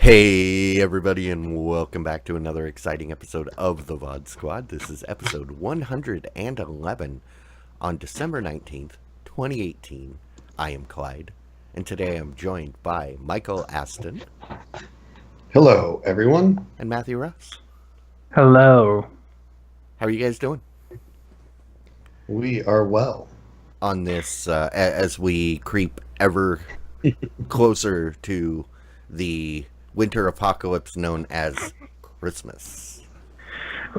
Hey everybody, and welcome back to another exciting episode of the VOD Squad. This is episode 111 on December 19th, 2018. I am Clyde, and today I'm joined by Michael Aston. Hello, everyone. And Matthew Russ. Hello. How are you guys doing? We are well. On this, as we creep ever closer to the winter apocalypse known as Christmas.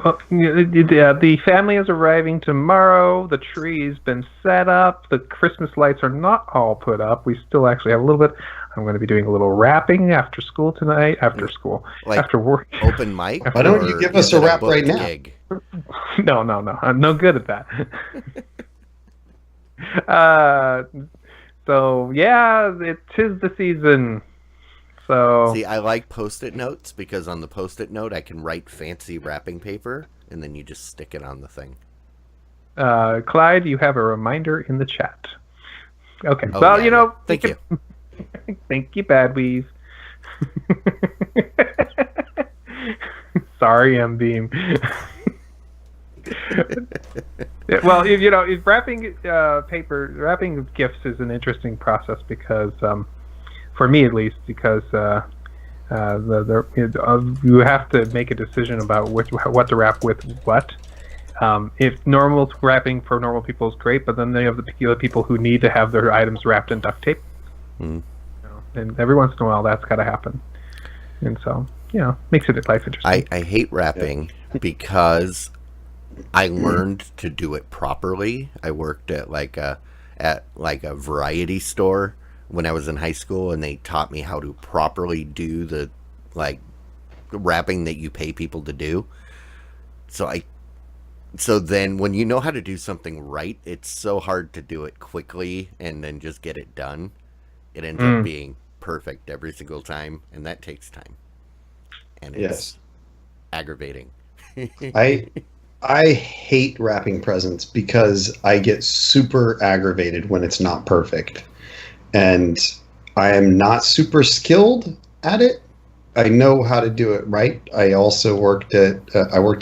Well, the family is arriving tomorrow. The tree's been set up. The Christmas lights are not all put up. We still actually have a little bit. I'm going to be doing a little wrapping after school tonight. After school, like after work. Open mic. Why don't you give us a wrap right now? Gig? No. I'm no good at that. So yeah, it is the season. So see, I like Post-it notes because on the Post-it note I can write fancy wrapping paper, and then you just stick it on the thing. Clyde, you have a reminder in the chat. Okay. Oh, well, yeah. Thank you. Thank you, Bad Weave. Sorry, M-Beam. Well, wrapping wrapping gifts is an interesting process because, for me at least, because you have to make a decision about what to wrap with what. If normal wrapping for normal people is great, but then they have the people who need to have their items wrapped in duct tape. And every once in a while that's got to happen. And so, makes it life interesting. I hate wrapping because I learned to do it properly. I worked at a variety store when I was in high school, and they taught me how to properly do the wrapping that you pay people to do. So then when you know how to do something right, it's so hard to do it quickly and then just get it done. It ends up being perfect every single time, and that takes time. And it's aggravating. I hate wrapping presents because I get super aggravated when it's not perfect. And I am not super skilled at it. I know how to do it right. I also worked at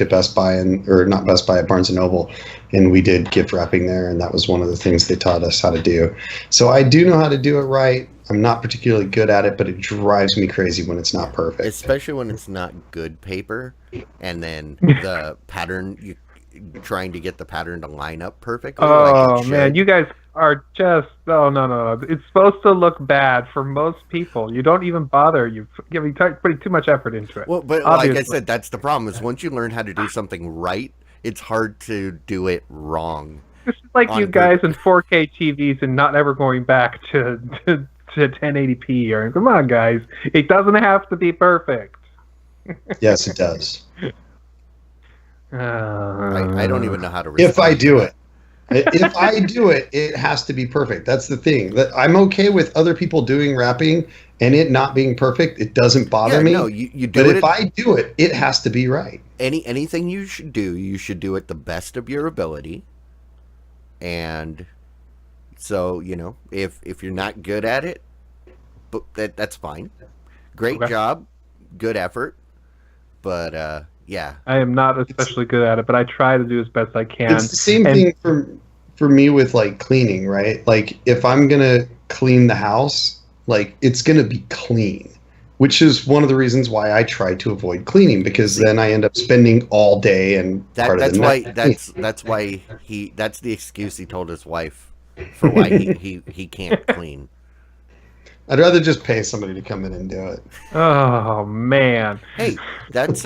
Best Buy not Best Buy, at Barnes & Noble, and we did gift wrapping there, and that was one of the things they taught us how to do. So I do know how to do it right. I'm not particularly good at it, but it drives me crazy when it's not perfect. Especially when it's not good paper, and then the pattern, trying to get the pattern to line up perfectly. Oh, man, you guys are just... Oh, no. It's supposed to look bad for most people. You don't even bother. You're putting too much effort into it. Well, but obviously, like I said, that's the problem, is once you learn how to do something right, it's hard to do it wrong. It's like you guys in 4K TVs and not ever going back to 1080p. Or come on, guys. It doesn't have to be perfect. Yes, it does. I don't even know how to respond. If I do it. If I do it, it has to be perfect. That's the thing. That I'm okay with other people doing wrapping and it not being perfect. It doesn't bother me. No, you do but it. If I do it, it has to be right. Anything you should do at the best of your ability. And so, if you're not good at it, but that's fine. Great job, good effort, but yeah. I am not especially good at it, but I try to do as best I can. It's the same thing for me with cleaning, right? Like if I'm gonna clean the house, it's gonna be clean, which is one of the reasons why I try to avoid cleaning, because then I end up spending all day and that's the excuse he told his wife for why he can't clean. I'd rather just pay somebody to come in and do it. Oh man! Hey, that's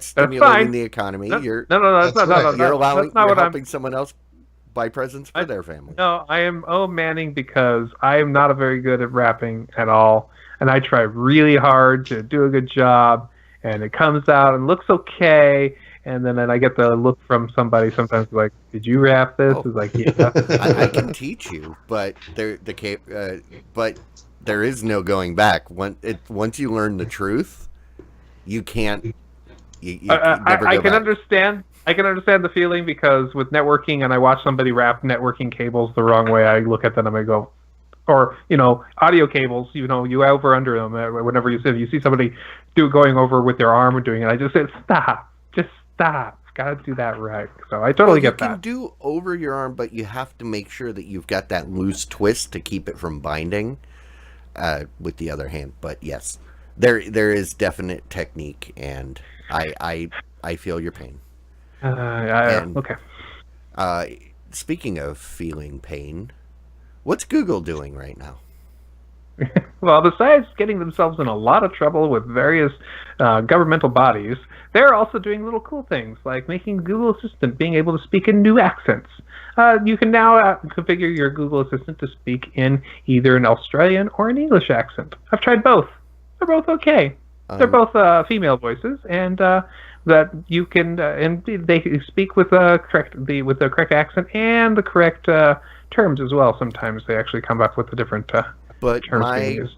stimulating the economy. You're helping someone else buy presents for their family. No, I am manning because I am not very good at wrapping at all. and I try really hard to do a good job, and it comes out and looks okay. And then I get the look from somebody sometimes like, "Did you rap this?" Oh. It's like, "Yeah." I can teach you, but but there is no going back. Once you learn the truth, you can't. You never I go can back. understand. I can understand the feeling because with networking, and I watch somebody wrap networking cables the wrong way, I look at them and I go, or audio cables, you over under them. Whenever you see somebody going over with their arm or doing it, I just say, stop, just stop. Got to do that right. So I totally get that. You can do over your arm, but you have to make sure that you've got that loose twist to keep it from binding with the other hand. But yes, there is definite technique, and I feel your pain. Okay. Speaking of feeling pain, what's Google doing right now? Well, besides getting themselves in a lot of trouble with various governmental bodies, they're also doing little cool things like making Google Assistant being able to speak in new accents. You can now configure your Google Assistant to speak in either an Australian or an English accent. I've tried both. They're both okay. They're both female voices, and that you can and they speak with the correct accent and the correct terms as well. Sometimes they actually come up with the different But terms my being used.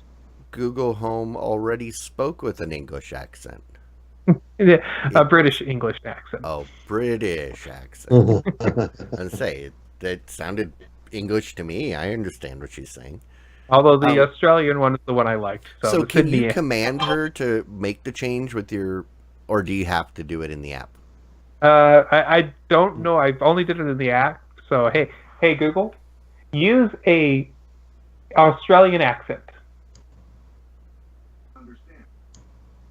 Google Home already spoke with an English accent. Yeah, a British English accent. Oh, British accent. And say that sounded English to me. I understand what she's saying. Although the Australian one is the one I liked. So the can Sydney, you command her to make the change with your, or do you have to do it in the app? I don't know. I've only did it in the app. So hey Google, use a Australian accent.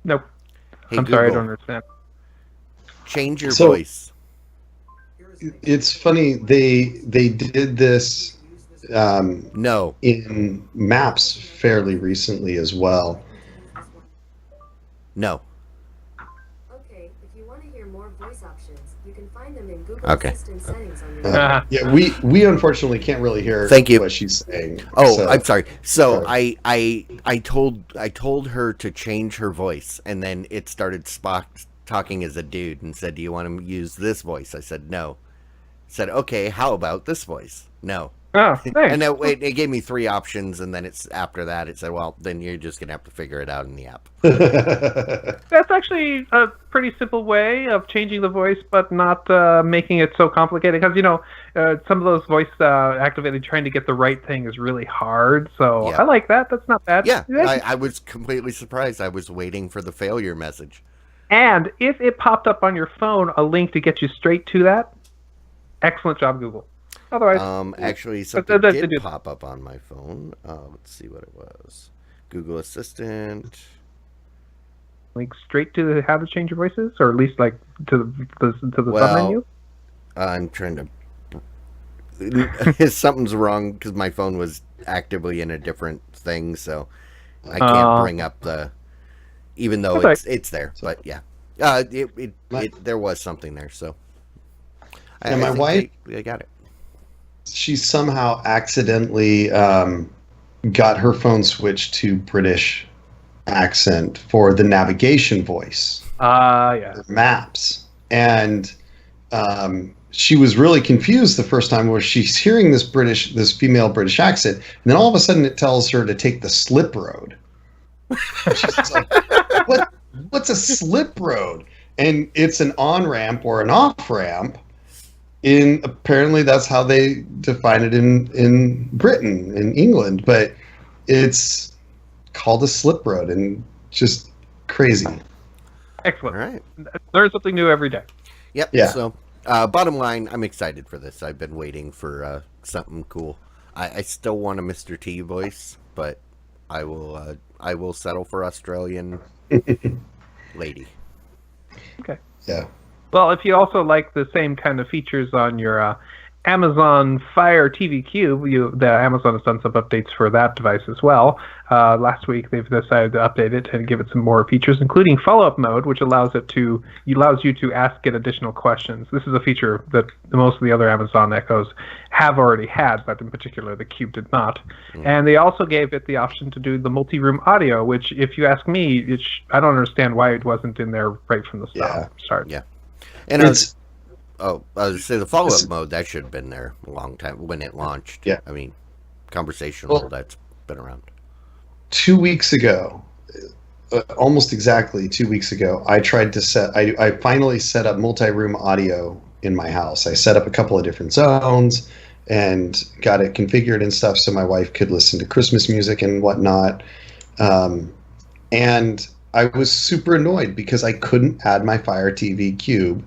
Nope. Hey, I'm Google, sorry, I don't understand. change your So- voice. It's funny they did this No. in Maps fairly recently as well. No. Okay, if you want to hear more voice options, you can find them in Google Okay. Assistant settings on your Yeah, we unfortunately can't really hear Thank you. what she's saying. Oh, so- I'm sorry. So Sorry. I told her to change her voice, and then it started Spock talking as a dude and said, "Do you want to use this voice?" I said no. It said, "Okay, how about this voice?" No. Oh, thanks. And then it gave me 3 options, and then it's after that it said, "Well, then you're just gonna have to figure it out in the app." That's actually a pretty simple way of changing the voice, but not making it so complicated. Because some of those voice activated trying to get the right thing is really hard. So Yeah. I like that. That's not bad. Yeah, I was completely surprised. I was waiting for the failure message. And if it popped up on your phone, a link to get you straight to that, excellent job, Google. Otherwise, Actually, But something that- did that- pop up on my phone. Let's see what it was. Google Assistant. link straight to how to change your voices, or at least like to the Well, submenu. I'm trying to. Something's wrong because my phone was actively in a different thing, so I can't bring up the. Even though That's it's there, but yeah, there was something there. So, Yeah, I my think wife- I got it. She somehow accidentally got her phone switched to British accent for the navigation voice. Yeah. Maps, and she was really confused the first time where she's hearing this female British accent, and then all of a sudden it tells her to take the slip road. She's just like, what's a slip road? And it's an on-ramp or an off-ramp. Apparently that's how they define it in Britain, in England, but it's called a slip road, and just crazy. Excellent. All right. Learn something new every day. Yep. Yeah. So, bottom line, I'm excited for this. I've been waiting for something cool. I still want a Mr. T voice, but I will settle for Australian lady. Okay. Yeah. Well, if you also like the same kind of features on your Amazon Fire TV Cube. The Amazon has done some updates for that device as well. Last week they've decided to update it and give it some more features, including follow-up mode, which allows you to ask it additional questions. This is a feature that most of the other Amazon Echoes have already had, but in particular the Cube did not. And they also gave it the option to do the multi-room audio, which, if you ask me, I don't understand why it wasn't in there right from the start. Yeah. And I was say the follow-up mode, that should have been there a long time when it launched. Yeah. I mean, conversational, that's been around. 2 weeks ago, almost exactly 2 weeks ago, I finally set up multi-room audio in my house. I set up a couple of different zones and got it configured and stuff so my wife could listen to Christmas music and whatnot. And I was super annoyed because I couldn't add my Fire TV Cube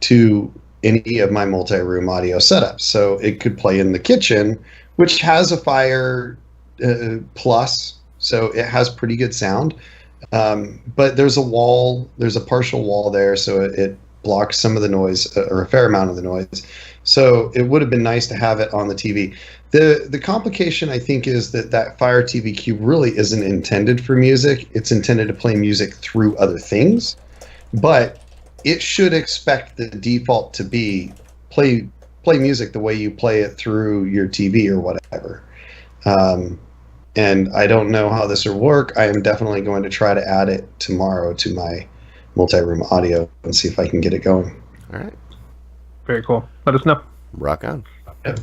to any of my multi-room audio setups. So it could play in the kitchen, which has a Fire Plus, so it has pretty good sound. But there's a partial wall there, so it blocks some of the noise, or a fair amount of the noise. So it would have been nice to have it on the TV. The complication, I think, is that Fire TV Cube really isn't intended for music. It's intended to play music through other things. But it should expect the default to be play music the way you play it through your TV or whatever. And I don't know how this will work. I am definitely going to try to add it tomorrow to my multi-room audio and see if I can get it going. All right. Very cool. Let us know. Rock on. Yep.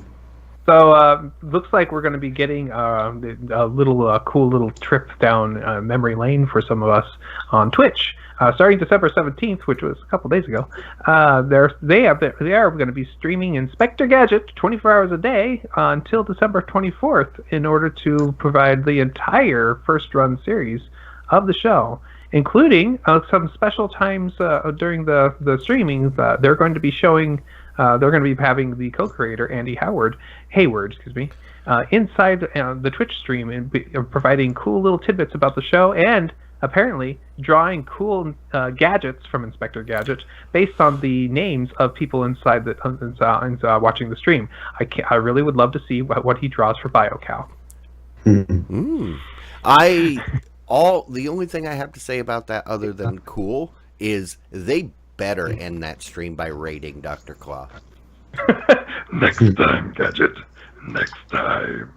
So looks like we're going to be getting a little cool little trip down memory lane for some of us on Twitch. Starting December 17th, which was a couple days ago, they are going to be streaming Inspector Gadget 24 hours a day until December 24th in order to provide the entire first run series of the show, including some special times during the streamings. They're going to be showing. They're going to be having the co-creator Andy Hayward, inside the Twitch stream and providing cool little tidbits about the show and apparently drawing cool gadgets from Inspector Gadget based on the names of people inside watching the stream. I really would love to see what he draws for BioCow. The only thing I have to say about that, other than cool, is they better end that stream by raiding Dr. Claw. Next time, Gadget. Next time.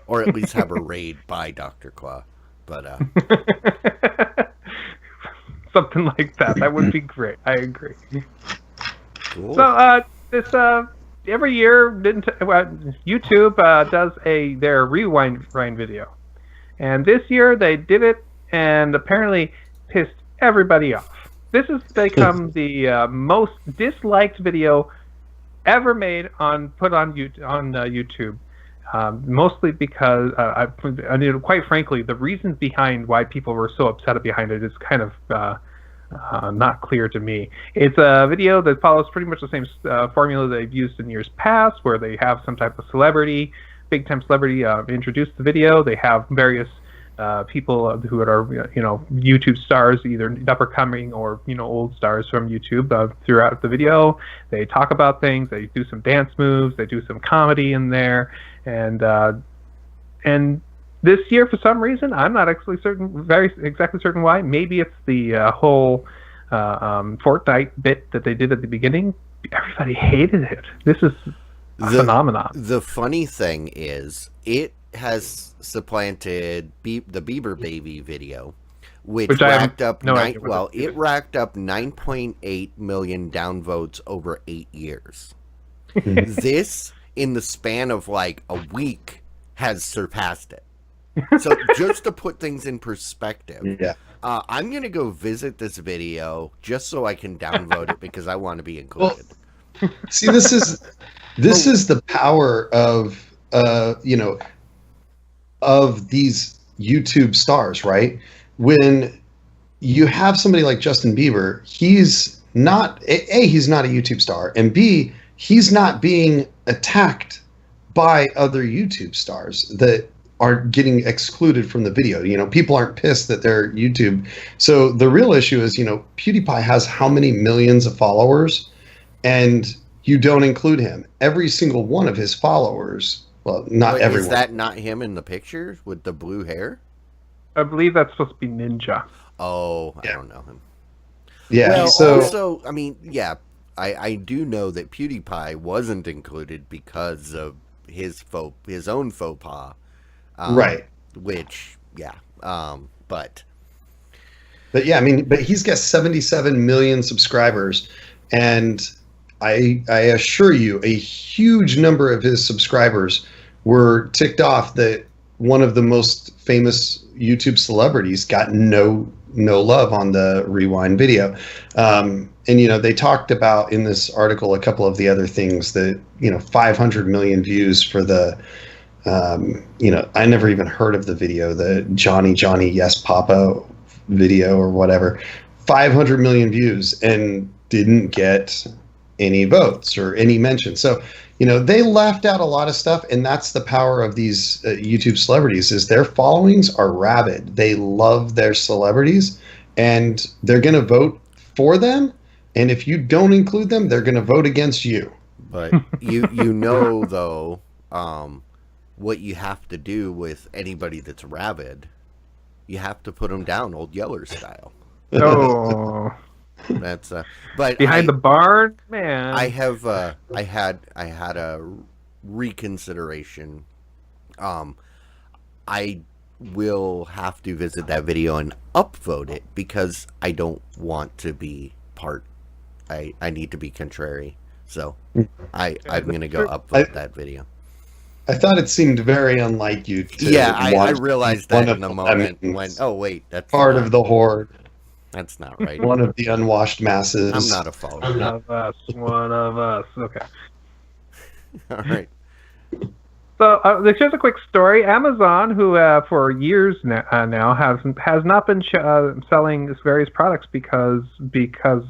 Or at least have a raid by Dr. Claw. But something like that. That would be great. I agree. Cool. So this every year YouTube does their rewind video, and this year they did it and apparently pissed everybody off. This has become the most disliked video ever made put on YouTube. Mostly because, quite frankly, the reasons behind why people were so upset behind it is kind of not clear to me. It's a video that follows pretty much the same formula they've used in years past, where they have some type of celebrity, big-time celebrity, introduce the video. They have various people who are, YouTube stars, either up-and-coming or, old stars from YouTube throughout the video. They talk about things. They do some dance moves. They do some comedy in there. And this year, for some reason, I'm not actually exactly certain why. Maybe it's the whole Fortnite bit that they did at the beginning. Everybody hated it. This is a phenomenon. The funny thing is, it has supplanted the Bieber Baby video, which racked up it racked up 9.8 million downvotes over 8 years. This, in the span of like a week, has surpassed it. So just to put things in perspective, I'm gonna go visit this video just so I can downvote it because I want to be included. Well, see, this is the power of of these YouTube stars, right? When you have somebody like Justin Bieber, he's not he's not a YouTube star, and B, he's not being attacked by other YouTube stars that are getting excluded from the video. People aren't pissed that they're YouTube. So the real issue is, PewDiePie has how many millions of followers, and you don't include him. Every single one of his followers, well, not But everyone. is that not him in the picture with the blue hair? I believe that's supposed to be Ninja. Oh, I Yeah. don't know him. Yeah. Well, So also, I mean, yeah, I do know that PewDiePie wasn't included because of his own faux pas, right. which, yeah, but But yeah, I mean, but he's got 77 million subscribers, and I assure you, a huge number of his subscribers were ticked off that one of the most famous YouTube celebrities got no love on the Rewind video. And you know, they talked about in this article a couple of the other things that, you know, 500 million views for the you know, I never even heard of the video, the Johnny Yes Papa video or whatever. 500 million views and didn't get any votes or any mention. So, you know, they left out a lot of stuff, and that's the power of these YouTube celebrities is their followings are rabid. They love their celebrities, and they're going to vote for them. And if you don't include them, they're going to vote against you. but you know though, what you have to do with anybody that's rabid, you have to put them down, Old Yeller style. Oh, That's but behind the barn, man. I have I had a reconsideration. I will have to visit that video and upvote it because I don't want to be part. I need to be contrary. So I'm gonna go upvote that video. I thought it seemed very unlike you to Yeah, I want realized one that of in the the moment lemons, when wait, that's part not, of the horde, that's not right. one of the unwashed masses. I'm not a follower. One of us. One of us. Okay. All right. So there's just a quick story. Amazon, who for years now has not been selling various products because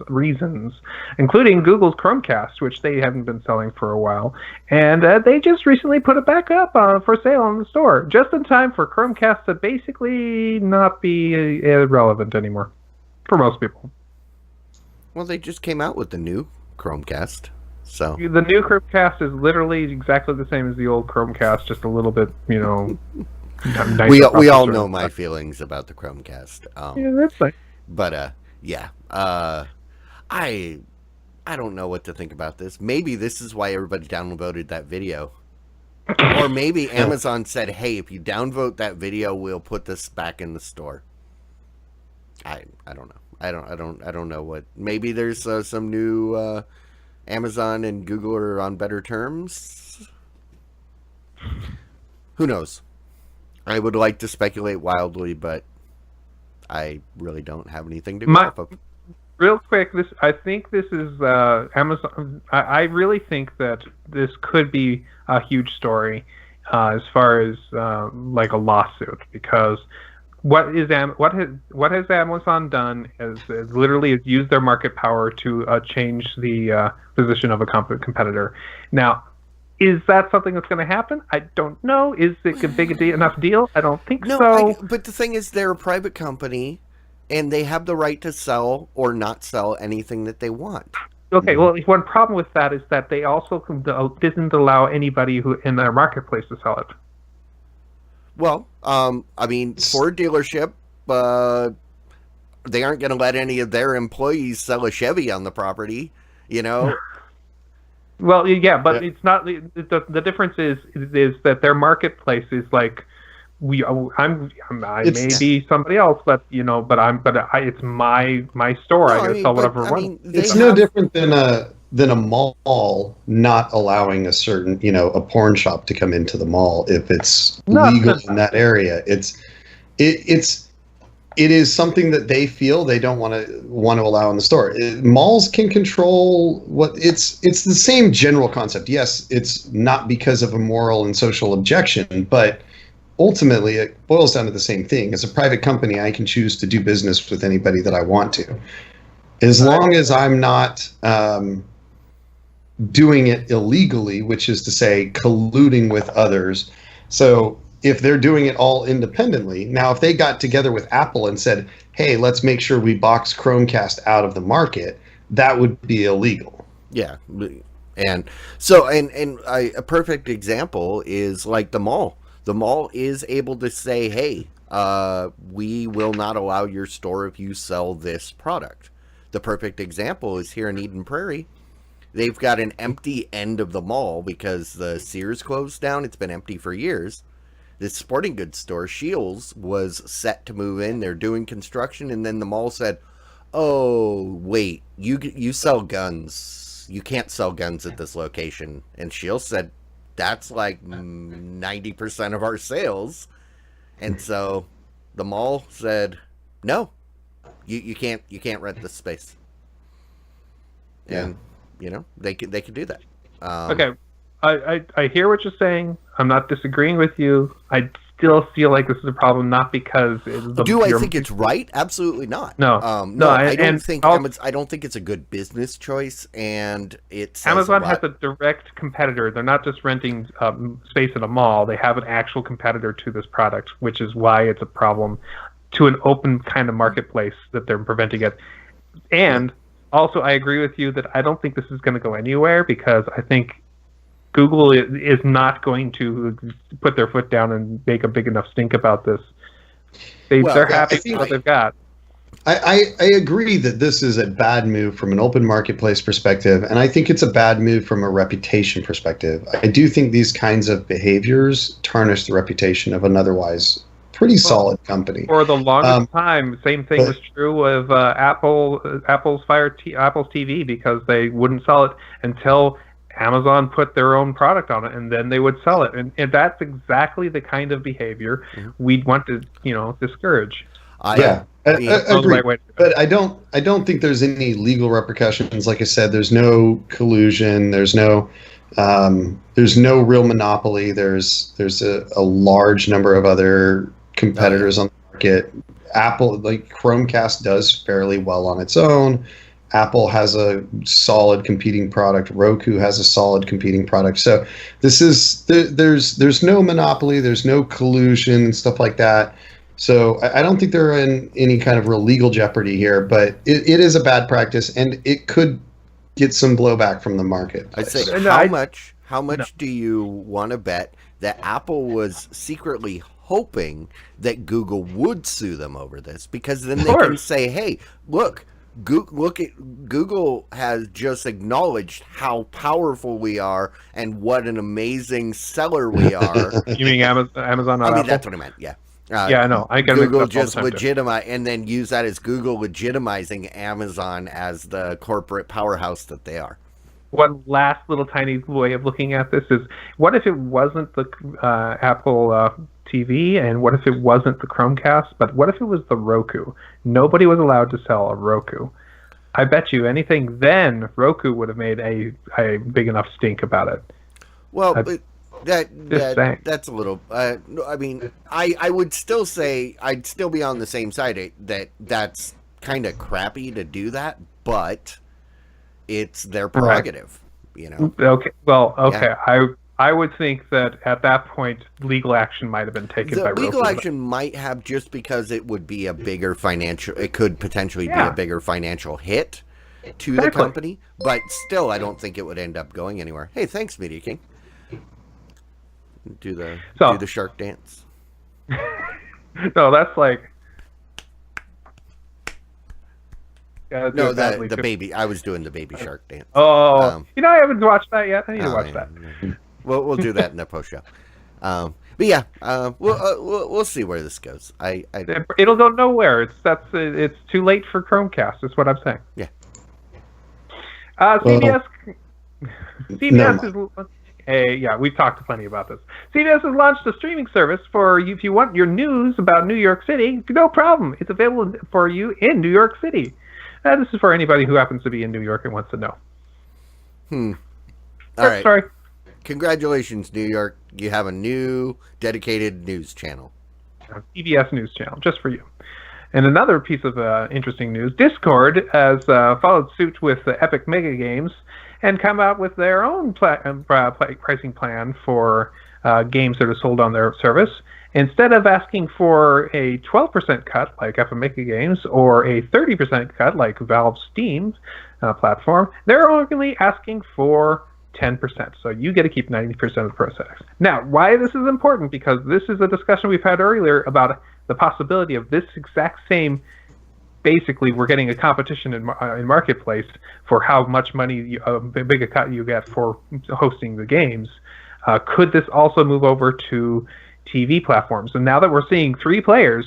reasons, including Google's Chromecast, which they haven't been selling for a while, and they just recently put it back up for sale in the store, just in time for Chromecast to basically not be relevant anymore for most people. Well, they just came out with the new Chromecast, so The new Chromecast is literally exactly the same as the old Chromecast, just a little bit, you know. nicer we all processor. know my feelings about the Chromecast. Yeah, that's nice. But yeah, I don't know what to think about this. Maybe this is why everybody downvoted that video, or maybe Amazon said, "Hey, if you downvote that video, we'll put this back in the store." I don't know. I don't know what. Maybe there's some new Amazon and Google are on better terms. Who knows? I would like to speculate wildly, but I really don't have anything to go off of. Real quick, I think this is Amazon. I really think that this could be a huge story as far as like a lawsuit, because what has Amazon done is literally used their market power to change the position of a competitor. Now, is that something that's going to happen? I don't know. Is it a big enough deal? I don't think so. But the thing is, they're a private company, and they have the right to sell or not sell anything that they want. Okay, well, one problem with that is that they also didn't allow anybody who in their marketplace to sell it. Well, I mean, for a dealership, they aren't going to let any of their employees sell a Chevy on the property, you know? Well, yeah, but it's not. The difference is that their marketplace is like I may be somebody else, but you know, it's my store. I can sell whatever I want. It's no different than a mall not allowing a certain, you know, a porn shop to come into the mall if it's legal in that area. It is something that they feel they don't want to allow in the store. Malls can control what it's the same general concept. Yes, it's not because of a moral and social objection, but ultimately it boils down to the same thing. As a private company, I can choose to do business with anybody that I want to, as long as I'm not doing it illegally, which is to say colluding with others. So if they're doing it all independently, now if they got together with Apple and said, hey, let's make sure we box Chromecast out of the market, that would be illegal. Yeah. And so, a perfect example is like the mall. The mall is able to say, "Hey, we will not allow your store if you sell this product." The perfect example is here in Eden Prairie. They've got an empty end of the mall because the Sears closed down. It's been empty for years. This sporting goods store, Shields, was set to move in. They're doing construction, and then the mall said, "Oh, wait, you sell guns. You can't sell guns at this location." And Shields said, "That's like 90% of our sales." And so the mall said, "No, you can't rent this space." And they could do that. Okay, I hear what you're saying. I'm not disagreeing with you. I still feel like this is a problem, not because do I think it's right? Absolutely not. No, I don't think I don't think it's a good business choice, and Amazon has a direct competitor. They're not just renting space in a mall. They have an actual competitor to this product, which is why it's a problem to an open kind of marketplace that they're preventing it. And also, I agree with you that I don't think this is going to go anywhere because I think Google is not going to put their foot down and make a big enough stink about this. They're happy with what they've got. I agree that this is a bad move from an open marketplace perspective, and I think it's a bad move from a reputation perspective. I do think these kinds of behaviors tarnish the reputation of an otherwise pretty solid company. For the longest time, same thing was true of Apple's TV because they wouldn't sell it until Amazon put their own product on it, and then they would sell it. And that's exactly the kind of behavior we'd want to, discourage. Agree. But I don't think there's any legal repercussions. Like I said, there's no collusion. There's no real monopoly. There's a large number of other competitors on the market. Apple, like Chromecast, does fairly well on its own. Apple has a solid competing product. Roku has a solid competing product. So there's no monopoly. There's no collusion and stuff like that. So I don't think they're in any kind of real legal jeopardy here. But it is a bad practice, and it could get some blowback from the market. I'd say how much do you want to bet that Apple was secretly hoping that Google would sue them over this, because then they can say, "Hey, look at Google has just acknowledged how powerful we are and what an amazing seller we are." You mean Amazon? I mean, that's what I meant. Yeah. Yeah, I know. I get Google just legitimize and then use that as Google legitimizing Amazon as the corporate powerhouse that they are. One last little tiny way of looking at this is, what if it wasn't the Apple TV, and what if it wasn't the Chromecast, but what if it was the Roku? Nobody was allowed to sell a Roku. I bet you anything then Roku would have made a big enough stink about it. Well, that's a little. I mean, I would still say I'd still be on the same side that's kind of crappy to do that, but it's their prerogative, Okay. Well, okay. Yeah. I would think that at that point, legal action might have been taken by Roku. Legal action might have, just because it would be a bigger financial. It could potentially be a bigger financial hit to the company, but still, I don't think it would end up going anywhere. Hey, thanks, Media King. Do the shark dance. No, that's like. No, the baby. I was doing the baby shark dance. Oh, I haven't watched that yet. I need to watch that. We'll do that in the post show. But yeah, we'll see where this goes. It'll go nowhere. It's too late for Chromecast. Is what I'm saying. Yeah. CBS is. Hey, yeah, we've talked plenty about this. CBS has launched a streaming service for you if you want your news about New York City. No problem. It's available for you in New York City. This is for anybody who happens to be in New York and wants to know. All right. Sorry. Congratulations, New York. You have a new dedicated news channel. CBS News Channel, just for you. And another piece of interesting news, Discord has followed suit with the Epic Mega Games and come out with their own pricing plan for games that are sold on their service. Instead of asking for a 12% cut like Epic Mega Games or a 30% cut like Valve's Steam platform, they're only asking for 10%. So you get to keep 90% of the process. Now, why this is important, because this is a discussion we've had earlier about the possibility of this exact same, basically we're getting a competition in marketplace for how much money big a cut you get for hosting the games. Could this also move over to TV platforms? And now that we're seeing 3 players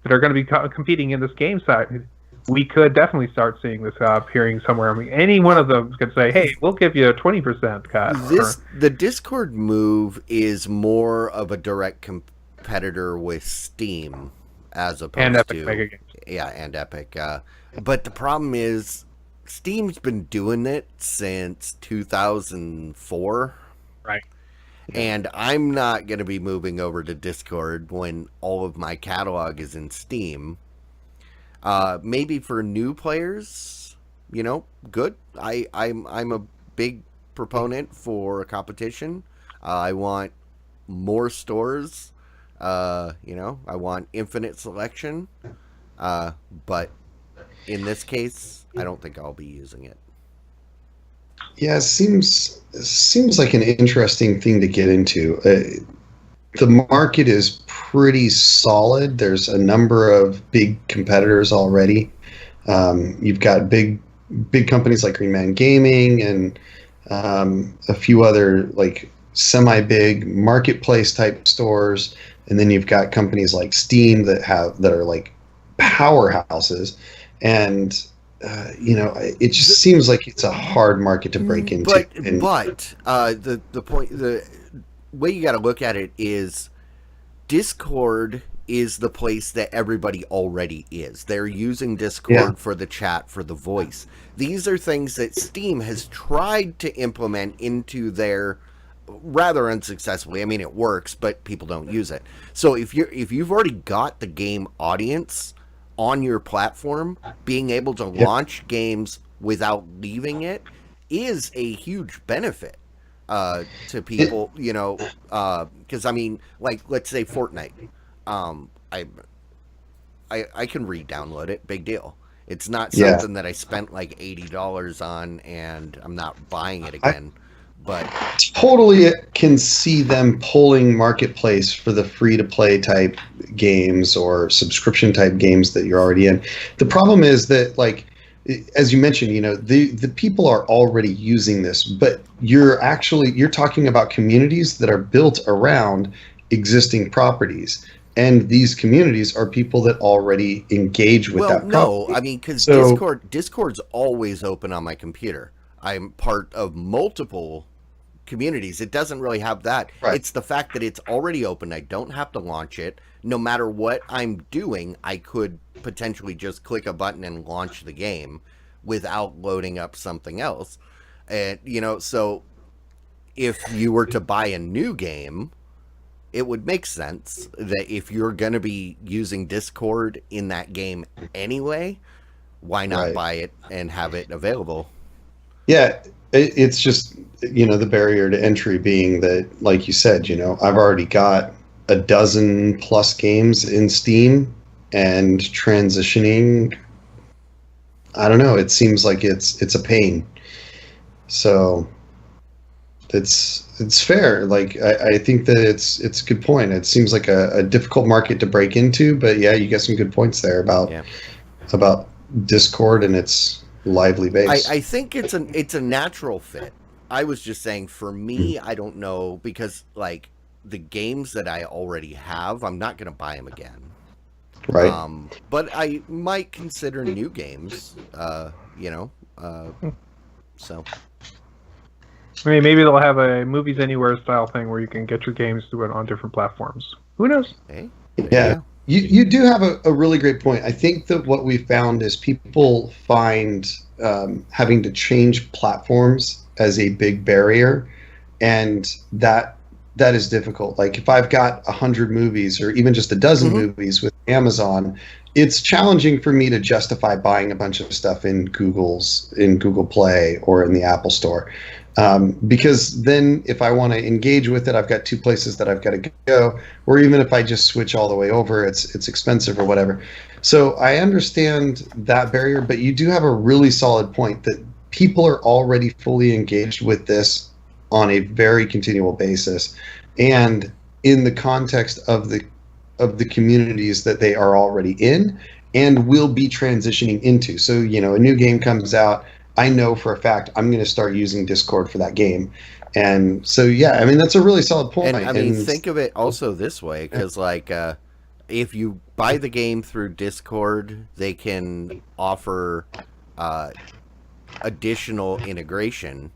that are going to be competing in this game side, we could definitely start seeing this appearing somewhere. I mean, any one of them could say, "Hey, we'll give you a 20% cut." The Discord move is more of a direct competitor with Steam as opposed and Epic to Mega Games. Yeah, and Epic. But the problem is, Steam's been doing it since 2004. Right. And I'm not going to be moving over to Discord when all of my catalog is in Steam. Maybe for new players, good. I'm a big proponent for competition. I want more stores. I want infinite selection. But in this case, I don't think I'll be using it. Yeah, it seems like an interesting thing to get into. The market is pretty solid. There's a number of big competitors already. You've got big companies like Green Man Gaming and a few other like semi-big marketplace type stores, and then you've got companies like Steam that are like powerhouses, and it just seems like it's a hard market to break into. But the way you got to look at it is Discord is the place that everybody already is. They're using Discord for the chat, for the voice. These are things that Steam has tried to implement into their, rather unsuccessfully. I mean, it works, but people don't use it. So if you've already got the game audience on your platform, being able to launch games without leaving it is a huge benefit to people, because I mean, like, let's say Fortnite, I can re-download it, big deal. It's not something that I spent like $80 on and I'm not buying it again. But totally can see them pulling marketplace for the free-to-play type games or subscription type games that you're already in. The problem is that, like, as you mentioned, the people are already using this, but you're talking about communities that are built around existing properties. And these communities are people that already engage with that property. I mean, because Discord's always open on my computer. I'm part of multiple communities. It doesn't really have that. Right. It's the fact that it's already open. I don't have to launch it. No matter what I'm doing, I could potentially just click a button and launch the game without loading up something else. And, so if you were to buy a new game, it would make sense that if you're going to be using Discord in that game anyway, why not buy it and have it available? Yeah, it's just, the barrier to entry being that, like you said, I've already got a dozen plus games in Steam, and transitioning, I don't know, it seems like it's a pain. So it's fair. Like, I think that it's a good point. It seems like a difficult market to break into, but yeah, you got some good points there about Discord and its lively base. I think it's a natural fit. I was just saying, for me, I don't know, because like the games that I already have, I'm not going to buy them again. Right. But I might consider new games. So. I mean, maybe they'll have a Movies Anywhere style thing where you can get your games to it on different platforms. Who knows? Hey, yeah. You do have a really great point. I think that what we found is people find having to change platforms as a big barrier, and that is difficult. Like, if I've got 100 movies or even just a dozen movies with Amazon, it's challenging for me to justify buying a bunch of stuff in Google Play or in the Apple Store. Because then if I want to engage with it, I've got two places that I've got to go, or even if I just switch all the way over, it's expensive or whatever. So I understand that barrier, but you do have a really solid point that people are already fully engaged with this on a very continual basis, and in the context of the communities that they are already in and will be transitioning into. So, a new game comes out, I know for a fact I'm going to start using Discord for that game. And so, yeah, I mean, that's a really solid point. And I mean, think of it also this way, because like, if you buy the game through Discord, they can offer additional integration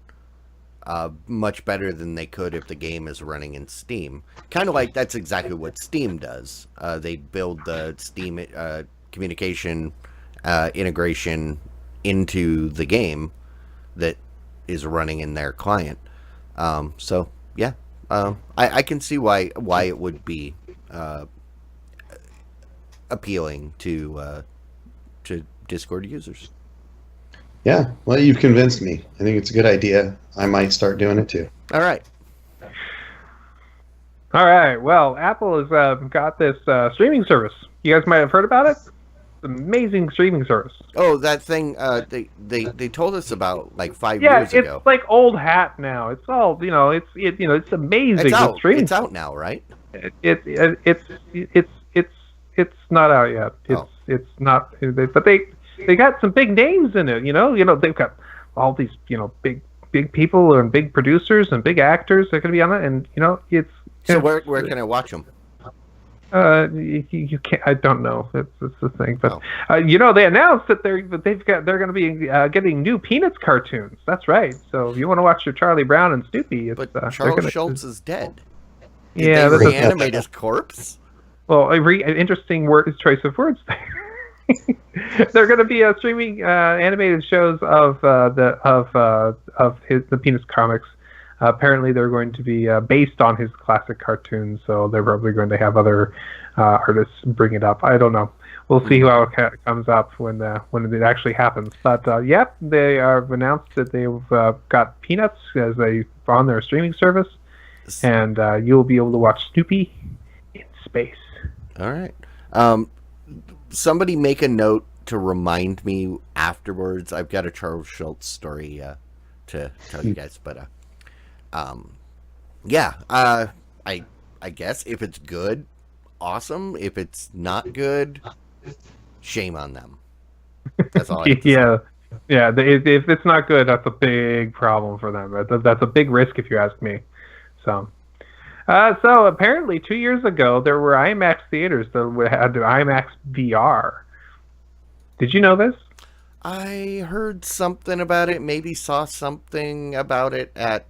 much better than they could if the game is running in Steam. Kind of like that's exactly what Steam does. They build the Steam communication integration into the game that is running in their client. So yeah, I can see why it would be appealing to Discord users. Yeah, well, you've convinced me. I think it's a good idea. I might start doing it too. All right. All right. Well, Apple has got this streaming service. You guys might have heard about it. It's an amazing streaming service. Oh, that thing they told us about like 5 years ago. Yeah, it's like old hat now. It's all it's amazing. It's out. Streaming. It's out now, right? It's not out yet. It's not. But they got some big names in it. They've got all these big people and big producers and big actors that are going to be on it. And it's. So where can I watch them? You can't. I don't know. It's the thing, but they announced that they're going to be getting new Peanuts cartoons. That's right. So if you want to watch your Charlie Brown and Snoopy, but Charles Schultz is dead. Did they reanimate his corpse? Well, interesting choice of words there. They're going to be streaming animated shows of the Peanuts comics. Apparently, they're going to be based on his classic cartoons, so they're probably going to have other artists bring it up. I don't know. We'll see how it comes up when it actually happens. But yep, they have announced that they've got Peanuts as on their streaming service, and you'll be able to watch Snoopy in space. All right. Somebody make a note to remind me afterwards. I've got a Charles Schultz story to tell you guys, but I guess if it's good, awesome. If it's not good, shame on them. That's all. I have to say. Yeah. If it's not good, that's a big problem for them. That's a big risk, if you ask me. So apparently 2 years ago there were IMAX theaters that had IMAX VR. Did you know this? I heard something about it. Maybe saw something about it at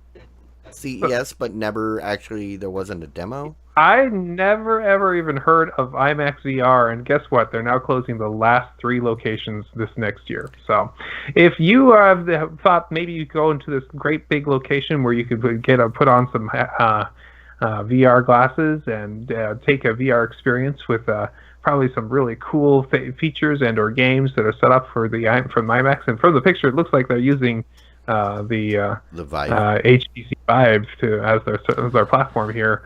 CES, but never actually. There wasn't a demo. I never ever even heard of IMAX VR, and guess what? They're now closing the last 3 locations this next year. So, if you have thought maybe you go into this great big location where you could put on some VR glasses and take a VR experience with probably some really cool features and or games that are set up from IMAX, and from the picture it looks like they're using the Vive. HTC Vive as their platform here.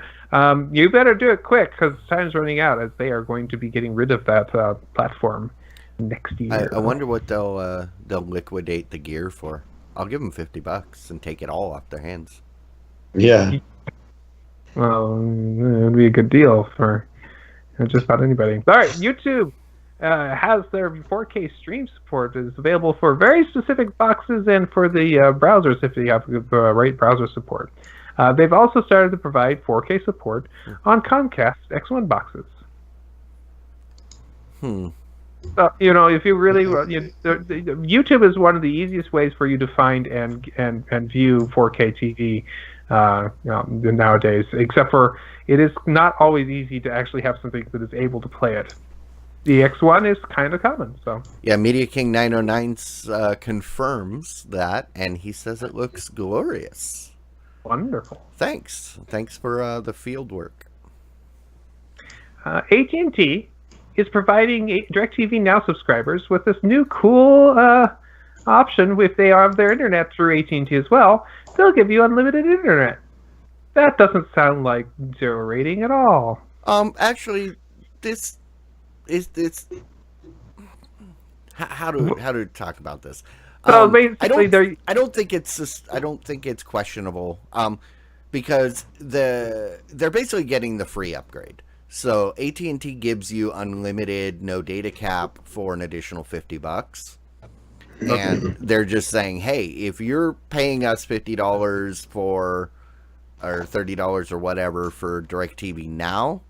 You better do it quick because time's running out, as they are going to be getting rid of that platform next year. I wonder what they'll liquidate the gear for. I'll give them $50 and take it all off their hands. Yeah. Well, it would be a good deal for just about anybody. All right, YouTube has their 4K stream support. Is available for very specific boxes and for the browsers if you have the right browser support. They've also started to provide 4K support on Comcast X1 boxes. So, if you really, YouTube is one of the easiest ways for you to find and view 4K TV nowadays. Except for it is not always easy to actually have something that is able to play it. The X1 is kind of common, so. Yeah, Media King 909 confirms that, and he says it looks glorious. Wonderful. Thanks for the field work. AT&T is providing DirecTV Now subscribers with this new cool option. If they have their internet through AT&T as well, they'll give you unlimited internet. That doesn't sound like 0 rating at all. Actually, this is how to talk about this. So I basically, they're I don't think it's I don't think it's questionable. Because they're basically getting the free upgrade. So AT&T gives you unlimited no data cap for an additional $50. And they're just saying, hey, if you're paying us $50 for or $30 or whatever for DirecTV now,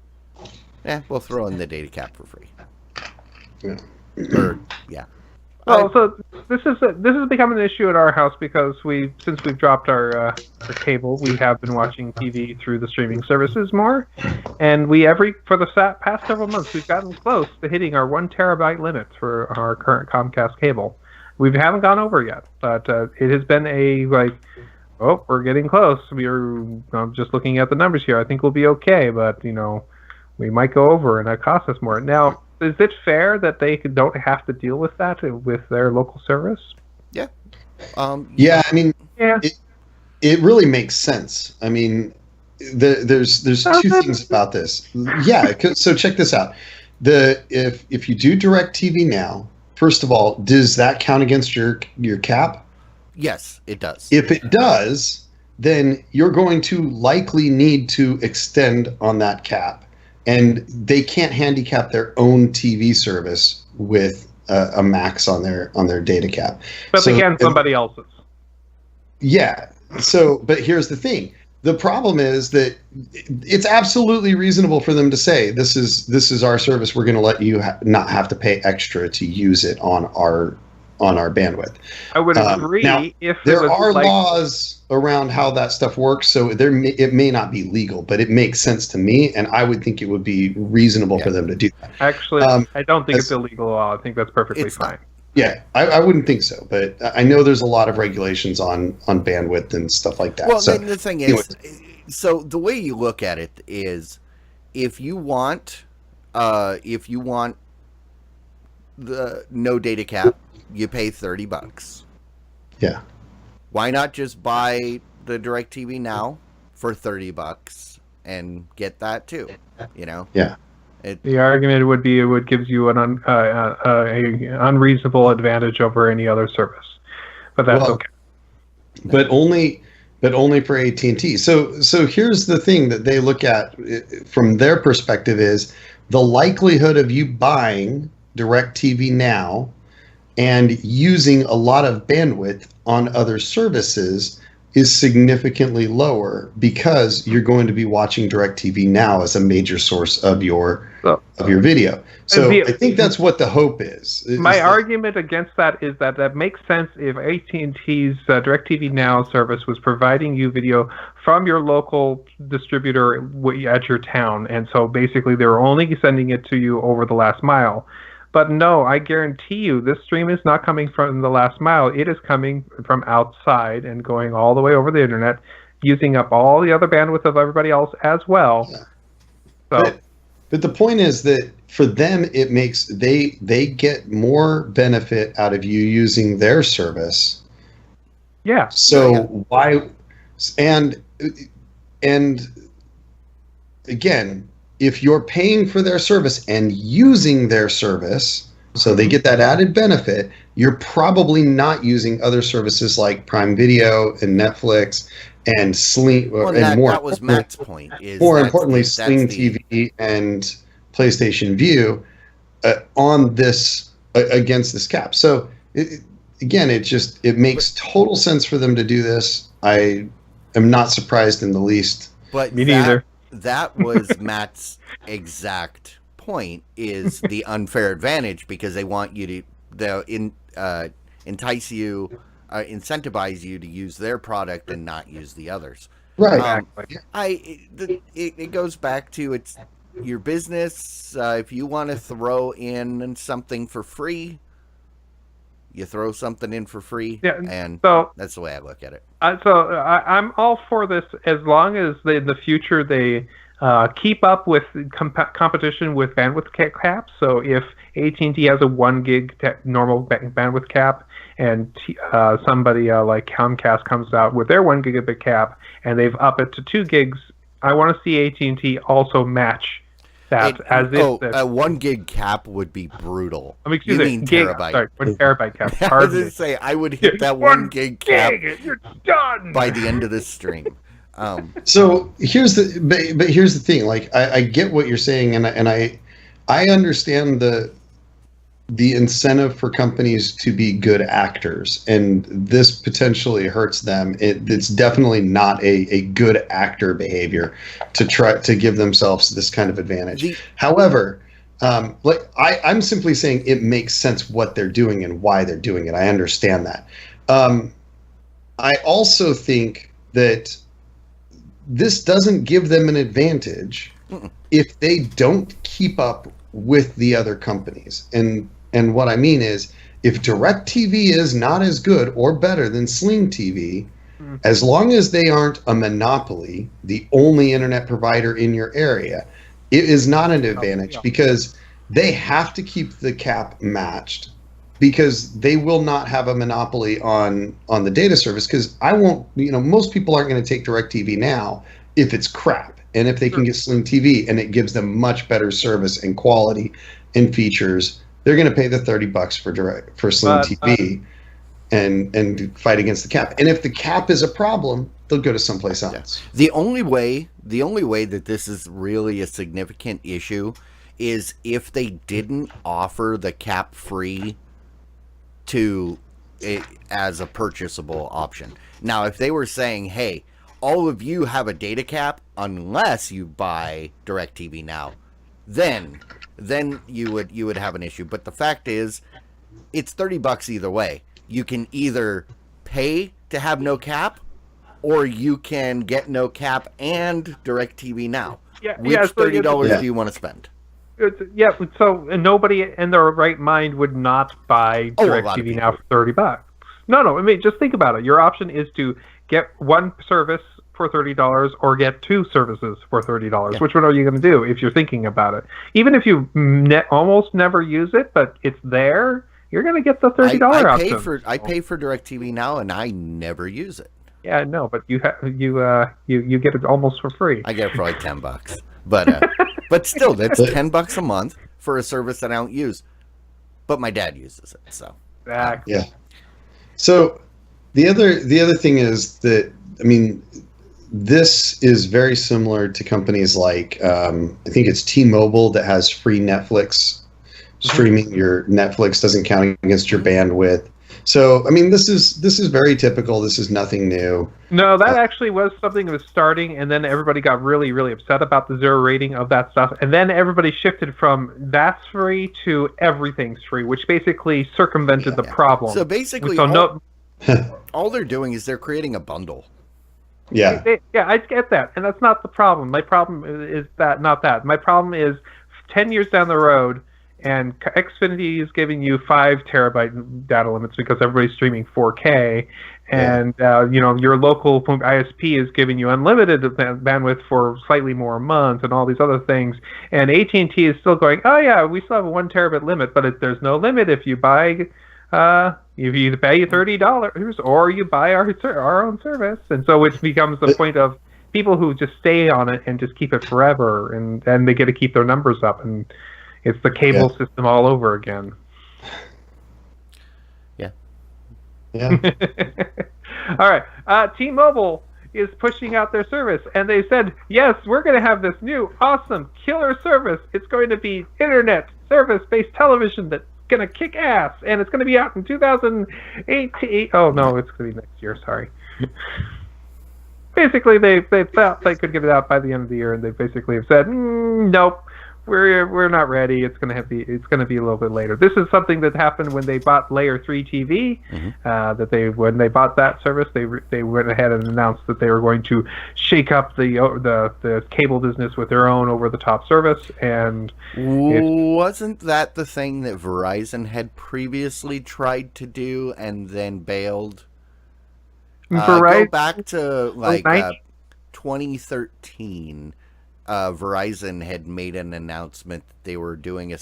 we'll throw in the data cap for free. Yeah. Or yeah. well. So this has become an issue at our house because since we've dropped our cable, we have been watching TV through the streaming services more, and for the past several months we've gotten close to hitting our 1 terabyte limit for our current Comcast cable. We haven't gone over yet, but it has been oh, we're getting close. I'm just looking at the numbers here. I think we'll be okay, but we might go over, and that costs us more. Now, is it fair that they don't have to deal with that with their local service? Yeah. Yeah, I mean, Yeah. it really makes sense. I mean, there's two things about this. Yeah, so check this out. If you do DirecTV Now, first of all, does that count against your cap? Yes, it does. If it does, then you're going to likely need to extend on that cap, and they can't handicap their own TV service with a max on their data cap. But again, somebody else's. Yeah. So, but here's the thing. The problem is that it's absolutely reasonable for them to say, this is our service. We're going to let you not have to pay extra to use it on our bandwidth. I would agree. Now, if there are laws around how that stuff works, so it may not be legal, but it makes sense to me, and I would think it would be reasonable for them to do that. Actually, I don't think it's illegal law. I think that's perfectly fine. Yeah, I wouldn't think so, but I know there's a lot of regulations on bandwidth and stuff like that. Well, so, the thing is, so the way you look at it is, if you want the no data cap, you pay $30. Yeah. Why not just buy the DirecTV Now for $30 and get that too? Yeah. The argument would be it gives you an unreasonable advantage over any other service, but that's okay. But only for AT&T. So here's the thing that they look at from their perspective is the likelihood of you buying DirecTV Now and using a lot of bandwidth on other services is significantly lower because you're going to be watching DirecTV Now as a major source of your video. So I think that's what the hope is. My argument against that is that makes sense if AT&T's DirecTV Now service was providing you video from your local distributor at your town, and so basically they were only sending it to you over the last mile. But no, I guarantee you, this stream is not coming from the last mile. It is coming from outside and going all the way over the internet, using up all the other bandwidth of everybody else as well. Yeah. So, but the point is that for them, it makes they get more benefit out of you using their service. Yeah. So why? And again, if you're paying for their service and using their service, so they get that added benefit, you're probably not using other services like Prime Video and Netflix and Sling. That was Matt's point. More importantly, Sling TV and PlayStation View on this against this cap. So again, it makes total sense for them to do this. I am not surprised in the least. But me neither. That was Matt's exact point, is the unfair advantage, because they want you to entice you, incentivize you to use their product and not use the others. Right. It goes back to it's your business. If you want to throw in something for free, you throw something in for free, and so that's the way I look at it. I'm all for this as long as in the future they keep up with competition with bandwidth caps. So if AT&T has a 1 gig normal bandwidth cap, and somebody like Comcast comes out with their 1 gigabit cap, and they've upped it to 2 gigs, I want to see AT&T also match that as if a 1 gig cap would be brutal. I mean, excuse You me, mean gig, terabyte? sorry, 1 terabyte cap. I was Pardon going me. to say I would hit that 1 gig cap You're done by the end of this stream. So here's but here's the thing. Like I get what you're saying, and I understand the incentive for companies to be good actors, and this potentially hurts them. It's definitely not a good actor behavior to try to give themselves this kind of advantage. However, I'm simply saying it makes sense what they're doing and why they're doing it. I understand that. I also think that this doesn't give them an advantage if they don't keep up with the other companies. And what I mean is, if DirecTV is not as good or better than Sling TV, as long as they aren't a monopoly, the only internet provider in your area, it is not an advantage because they have to keep the cap matched, because they will not have a monopoly on the data service. Because most people aren't going to take DirecTV now if it's crap, and if they can get Sling TV and it gives them much better service and quality and features, they're going to pay the $30 for Sling TV and fight against the cap. And if the cap is a problem, they'll go to someplace else. The only way that this is really a significant issue is if they didn't offer the cap free as a purchasable option. Now, if they were saying, hey, all of you have a data cap unless you buy DirecTV Now, then you would have an issue. But the fact is, it's $30 either way. You can either pay to have no cap, or you can get no cap and DirecTV Now. Which $30 do you want to spend? So nobody in their right mind would not buy DirecTV Now for $30. No. I mean, just think about it. Your option is to get one service for $30 or get two services for $30. Yeah. Which one are you going to do if you're thinking about it? Even if you almost never use it, but it's there, you're going to get the $30 option. I pay for DirecTV Now, and I never use it. Yeah, no, but you get it almost for free. I get it for like $10, but still, that's $10 a month for a service that I don't use. But my dad uses it, so exactly. Yeah. So the other thing is that, I mean, this is very similar to companies like I think it's T-Mobile that has free Netflix streaming. Your Netflix doesn't count against your bandwidth. So, I mean, this is very typical. This is nothing new. No, that actually was something that was starting, and then everybody got really, really upset about the zero rating of that stuff. And then everybody shifted from that's free to everything's free, which basically circumvented the problem. So basically, all they're doing is they're creating a bundle. Yeah. I get that. And that's not the problem. My problem is not that. My problem is 10 years down the road, and Xfinity is giving you 5 terabyte data limits because everybody's streaming 4K, and your local ISP is giving you unlimited bandwidth for slightly more a month, and all these other things. And AT&T is still going, oh yeah, we still have a 1 terabyte limit, but there's no limit if you buy. If you pay $30 or you buy our own service, and so it becomes the point of people who just stay on it and just keep it forever, and they get to keep their numbers up, and it's the cable system all over again. Yeah. All right. T-Mobile is pushing out their service, and they said, yes, we're going to have this new awesome killer service. It's going to be internet service-based television that's going to kick ass, and it's going to be out in 2018. Oh, no, it's going to be next year. Sorry. Basically, they thought they could get it out by the end of the year, and they basically have said, nope. We're not ready. It's gonna be a little bit later. This is something that happened when they bought Layer 3 TV. When they bought that service, they went ahead and announced that they were going to shake up the cable business with their own over-the-top service. And wasn't that the thing that Verizon had previously tried to do and then bailed? Go back to 2013. Verizon had made an announcement that they were doing a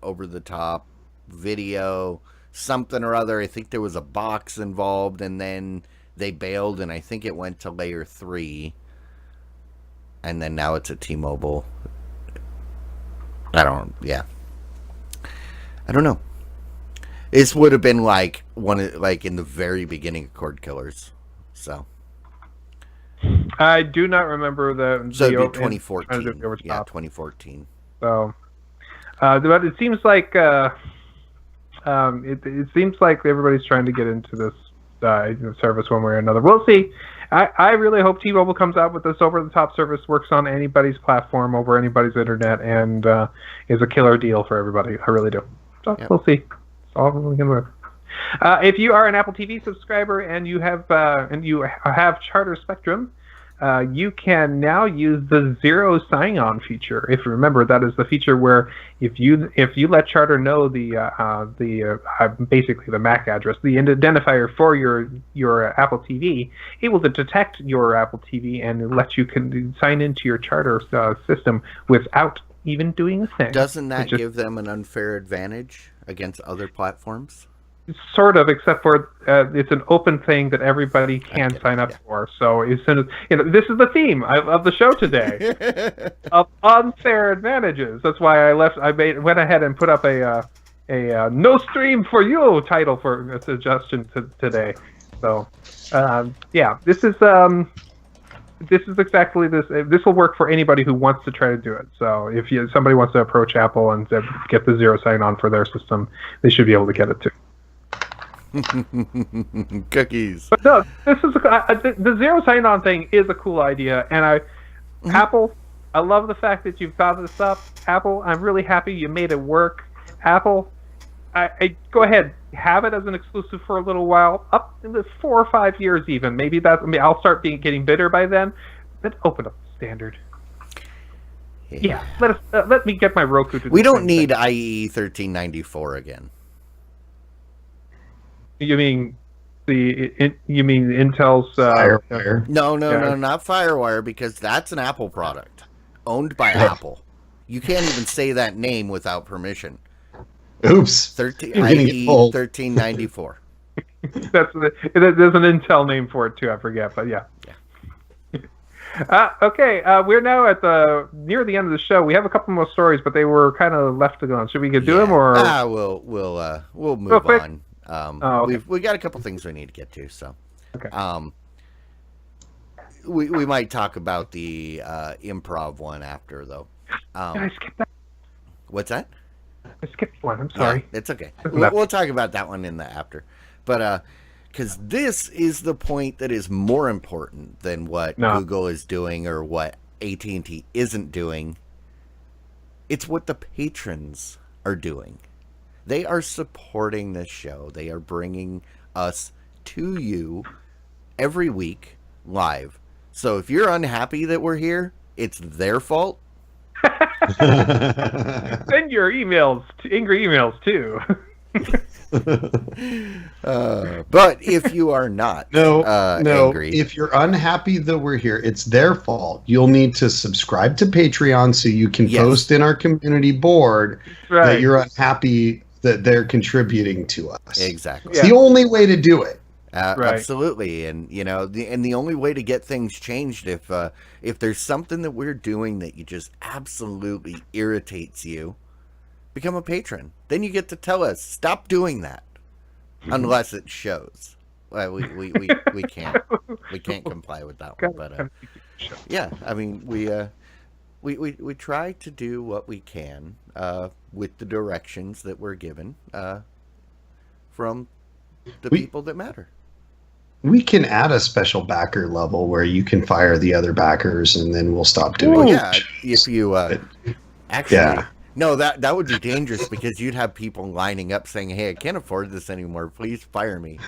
over-the-top video, something or other. I think there was a box involved, and then they bailed, and I think it went to Layer 3, and then now it's a T-Mobile. I don't. Yeah, I don't know. This would have been like like in the very beginning of Cord Killers, so I do not remember it'd be trying to do 2014. the Yeah, overstop. 2014. So, but it seems like it seems like everybody's trying to get into this service one way or another. We'll see. I really hope T-Mobile comes out with this over-the-top service, works on anybody's platform over anybody's internet, and is a killer deal for everybody. I really do. So We'll see. It's all we can work. If you are an Apple TV subscriber and you have Charter Spectrum, you can now use the zero sign-on feature. If you remember, that is the feature where if you let Charter know basically the MAC address, the identifier for your Apple TV, it will detect your Apple TV and let you sign into your Charter system without even doing a thing. Doesn't that give them an unfair advantage against other platforms? Sort of, except for it's an open thing that everybody can sign up for. So as soon as this is the theme of the show today of unfair advantages. That's why went ahead and put up a no stream for you title for a suggestion today. So this is exactly this. This will work for anybody who wants to try to do it. So if somebody wants to approach Apple and get the zero sign on for their system, they should be able to get it too. Cookies. But no, this is the zero sign-on thing is a cool idea, and Apple, I love the fact that you've thought this up. Apple, I'm really happy you made it work. Apple, I go ahead, have it as an exclusive for a little while, up in the 4 or 5 years even. Maybe I'll start getting bitter by then. Then open up the standard. Yeah, let me get my Roku to. We don't need IE 1394 again. You mean Intel's Firewire? No, not Firewire, because that's an Apple product owned by Apple. You can't even say that name without permission. Oops. IE 1394. There's an Intel name for it too. I forget, but yeah. Okay, we're now at near the end of the show. We have a couple more stories, but they were kind of left to go on. Should we do them or? We'll move on. Okay. We got a couple things we need to get to, so okay. We might talk about the improv one after, though. Did I skip that? What's that? I skipped one. I'm sorry. Yeah, it's okay. We'll talk about that one in the after, but because this is the point that is more important than what Google is doing or what AT&T isn't doing. It's what the patrons are doing. They are supporting this show. They are bringing us to you every week live. So if you're unhappy that we're here, it's their fault. Send your angry emails too. But if you are not angry, if you're unhappy that we're here, it's their fault. You'll need to subscribe to Patreon so you can post in our community board that you're unhappy that they're contributing to us. Exactly. It's the only way to do it. Absolutely, and the only way to get things changed, if there's something that we're doing that you just absolutely irritates you, become a patron. Then you get to tell us stop doing that, unless it shows. Well, we can't comply with that one, but yeah, I mean we try to do what we can with the directions that we're given from the people that matter. We can add a special backer level where you can fire the other backers, and then we'll stop doing it. Yeah, if you actually, no, that would be dangerous because you'd have people lining up saying, "Hey, I can't afford this anymore. Please fire me."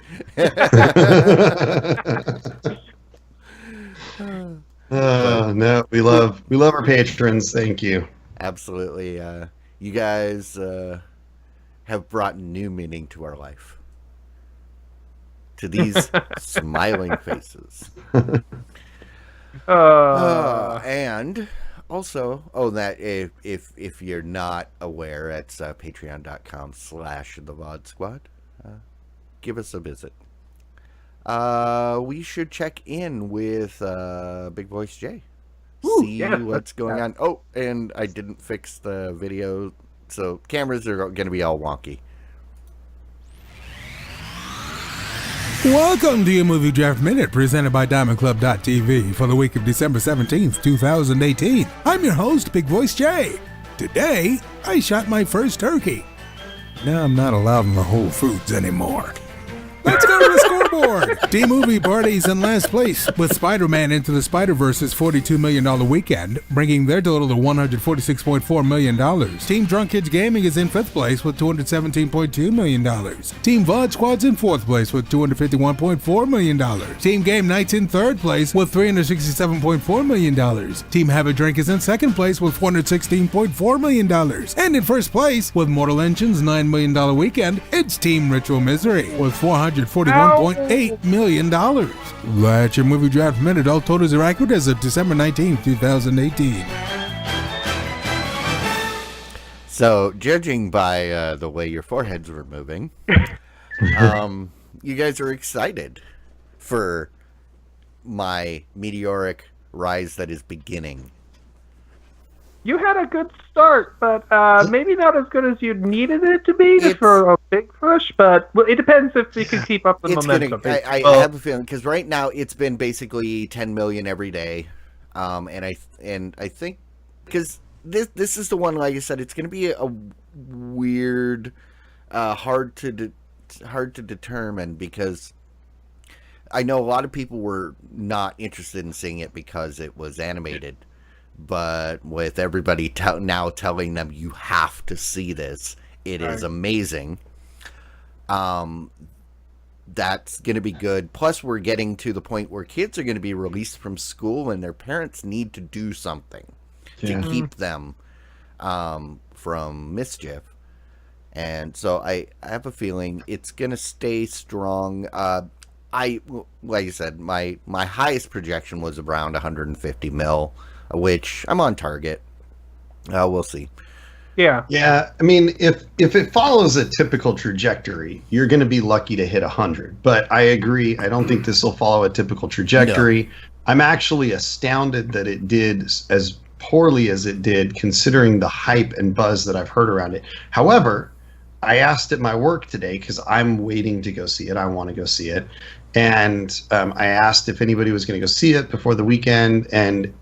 No, we love our patrons. Thank you. Absolutely, you guys have brought new meaning to our life. To these smiling faces. And also, that if you're not aware, it's patreon.com/the VOD Squad. Give us a visit. We should check in with Big Voice Jay Ooh, see yes, what's going on. Oh, and I didn't fix the video, so cameras are going to be all wonky. Welcome to your Movie Draft Minute, presented by DiamondClub.tv for the week of December 17th, 2018. I'm your host, Big Voice Jay. Today, I shot my first turkey. Now I'm not allowed in the Whole Foods anymore. Let's go to the scoreboard. Team Movie Party's in last place with Spider-Man Into the Spider-Verse's $42 million weekend, bringing their total to $146.4 million. Team Drunk Kids Gaming is in fifth place with $217.2 million. Team VOD Squad's in fourth place with $251.4 million. Team Game Night's in third place with $367.4 million. Team Have a Drink is in second place with $416.4 million. And in first place, with Mortal Engine's $9 million weekend, it's Team Ritual Misery with $441.8 million. That's your Movie Draft Minute. All totals are accurate as of December 19th, 2018. So, judging by the way your foreheads were moving, you guys are excited for my meteoric rise that is beginning. You had a good start, but maybe not as good as you needed it to be for a big push. But it depends if you can keep up the momentum. I have a feeling because right now it's been basically 10 million every day, and I think because this is the one, like I said, it's going to be a weird, hard to determine because I know a lot of people were not interested in seeing it because it was animated. But with everybody now telling them you have to see this, it is amazing. That's going to be good. Plus, we're getting to the point where kids are going to be released from school and their parents need to do something to keep them from mischief. And so I have a feeling it's going to stay strong. Like I said, my highest projection was around 150 mil. Which I'm on target. We'll see. Yeah. Yeah. I mean, if it follows a typical trajectory, you're going to be lucky to hit 100. But I agree. I don't think this will follow a typical trajectory. No. I'm actually astounded that it did as poorly as it did, considering the hype and buzz that I've heard around it. However, I asked at my work today because I'm waiting to go see it. I want to go see it. And I asked if anybody was going to go see it before the weekend. And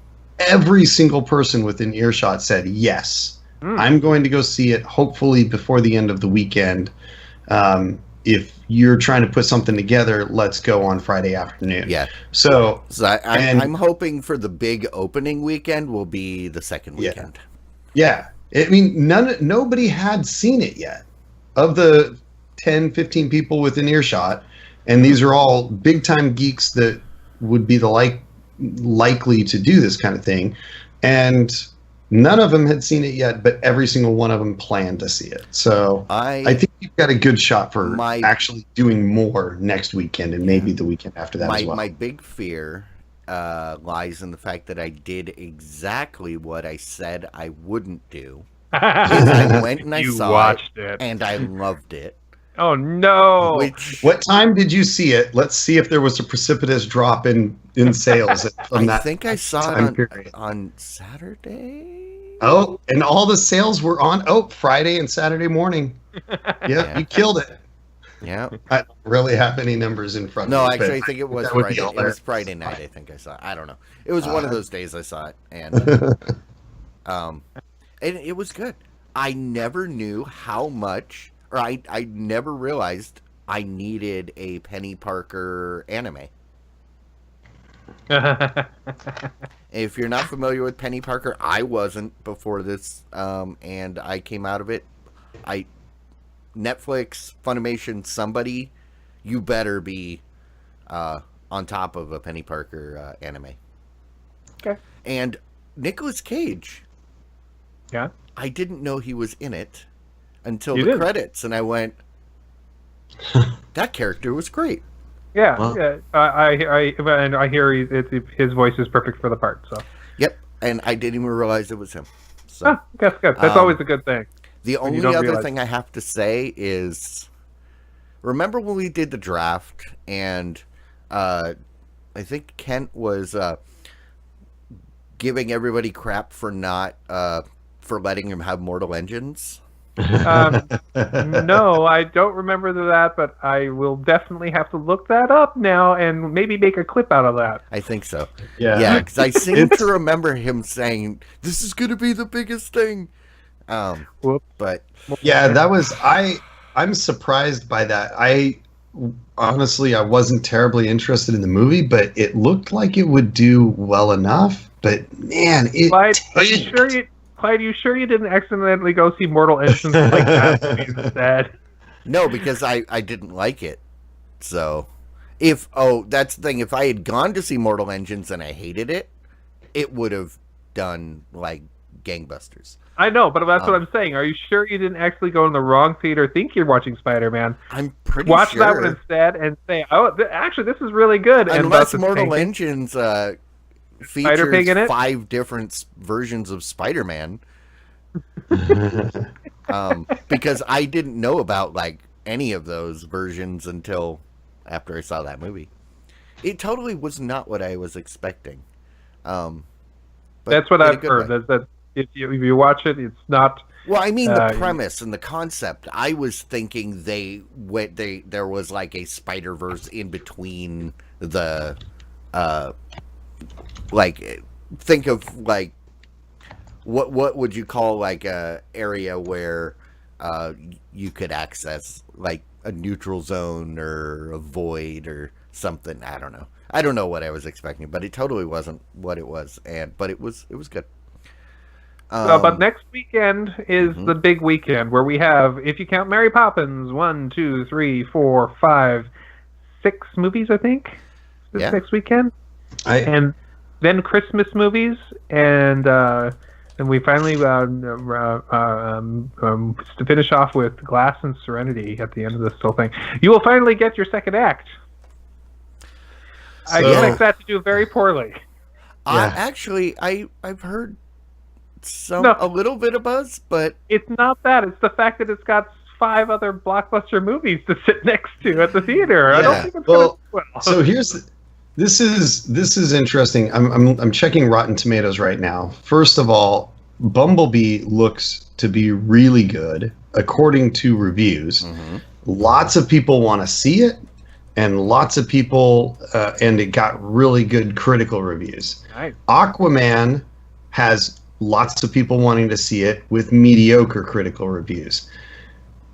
every single person within earshot said, yes, I'm going to go see it, hopefully before the end of the weekend. If you're trying to put something together, let's go on Friday afternoon. Yeah. So I'm hoping for the big opening weekend will be the second weekend. Yeah. I mean, nobody had seen it yet. Of the 10, 15 people within earshot, and these are all big-time geeks that would be likely to do this kind of thing, and none of them had seen it yet, but every single one of them planned to see it. So I think you've got a good shot for actually doing more next weekend and maybe the weekend after that as well. My big fear lies in the fact that I did exactly what I said I wouldn't do. I went and I saw it, and I loved it. Oh no! What time did you see it? Let's see if there was a precipitous drop in sales from that. I think I saw it on Saturday. Oh, and all the sales were on Friday and Saturday morning. Yeah, you killed it. Yeah. I don't really have any numbers in front of me. No, actually, I think it was Friday. It was Friday night, I think I saw it. I don't know. It was one of those days I saw it. And it was good. I never knew how much... Or I never realized I needed a Penny Parker anime. If you're not familiar with Penny Parker, I wasn't before this, and I came out of it. Netflix, Funimation, somebody, you better be on top of a Penny Parker anime. Okay. And Nicolas Cage. Yeah. I didn't know he was in it until the credits, and I went, that character was great. Yeah, well, yeah. I hear his voice is perfect for the part. So. Yep, and I didn't even realize it was him. So, that's good. That's always a good thing. The only other thing I have to say is, remember when we did the draft, and I think Kent was giving everybody crap for not for letting him have Mortal Engines? No, I don't remember that, but I will definitely have to look that up now and maybe make a clip out of that. I think so. Yeah. Because I seem to remember him saying, "This is going to be the biggest thing." Whoops. But Yeah, that was I'm surprised by that. Honestly, I wasn't terribly interested in the movie, but it looked like it would do well enough. But man, it Clyde, are you tanked. sure you sure you didn't accidentally go see Mortal Engines like that movie instead? no, because I didn't like it. So that's the thing. If I had gone to see Mortal Engines and I hated it, it would have done like gangbusters. I know, but that's what I'm saying. Are you sure you didn't actually go in the wrong theater, think you're watching Spider-Man? I'm pretty Watch sure. that one instead and say, "Oh, actually, this is really good." And Unless about to Mortal tank it. Engines Spider Pig in features it? 5 different versions of Spider-Man. Because I didn't know about like any of those versions until after I saw that movie. It totally was not what I was expecting. But That's what in a I've good heard. way. That if you watch it, it's not. Well, I mean the Uh, premise and the concept. I was thinking there was like a Spider-Verse in between the like think of like what would you call like a area where you could access like a neutral zone or a void or something. I don't know what I was expecting, but it totally wasn't what it was, but it was good. But next weekend is the big weekend where we have, if you count Mary Poppins, 1, 2, 3, 4, 5, 6 movies, I think, this next weekend. And then Christmas movies, and we finally to finish off with Glass and Serenity at the end of this whole thing. You will finally get your second act. I expect that to do very poorly. Actually, I've heard a little bit of buzz, but it's not that. It's the fact that it's got 5 other blockbuster movies to sit next to at the theater. I don't think it's going to do well. So this is interesting. I'm checking Rotten Tomatoes right now. First of all, Bumblebee looks to be really good according to reviews. Lots of people want to see it, and lots of people and it got really good critical reviews. Nice. Aquaman has lots of people wanting to see it with mediocre critical reviews.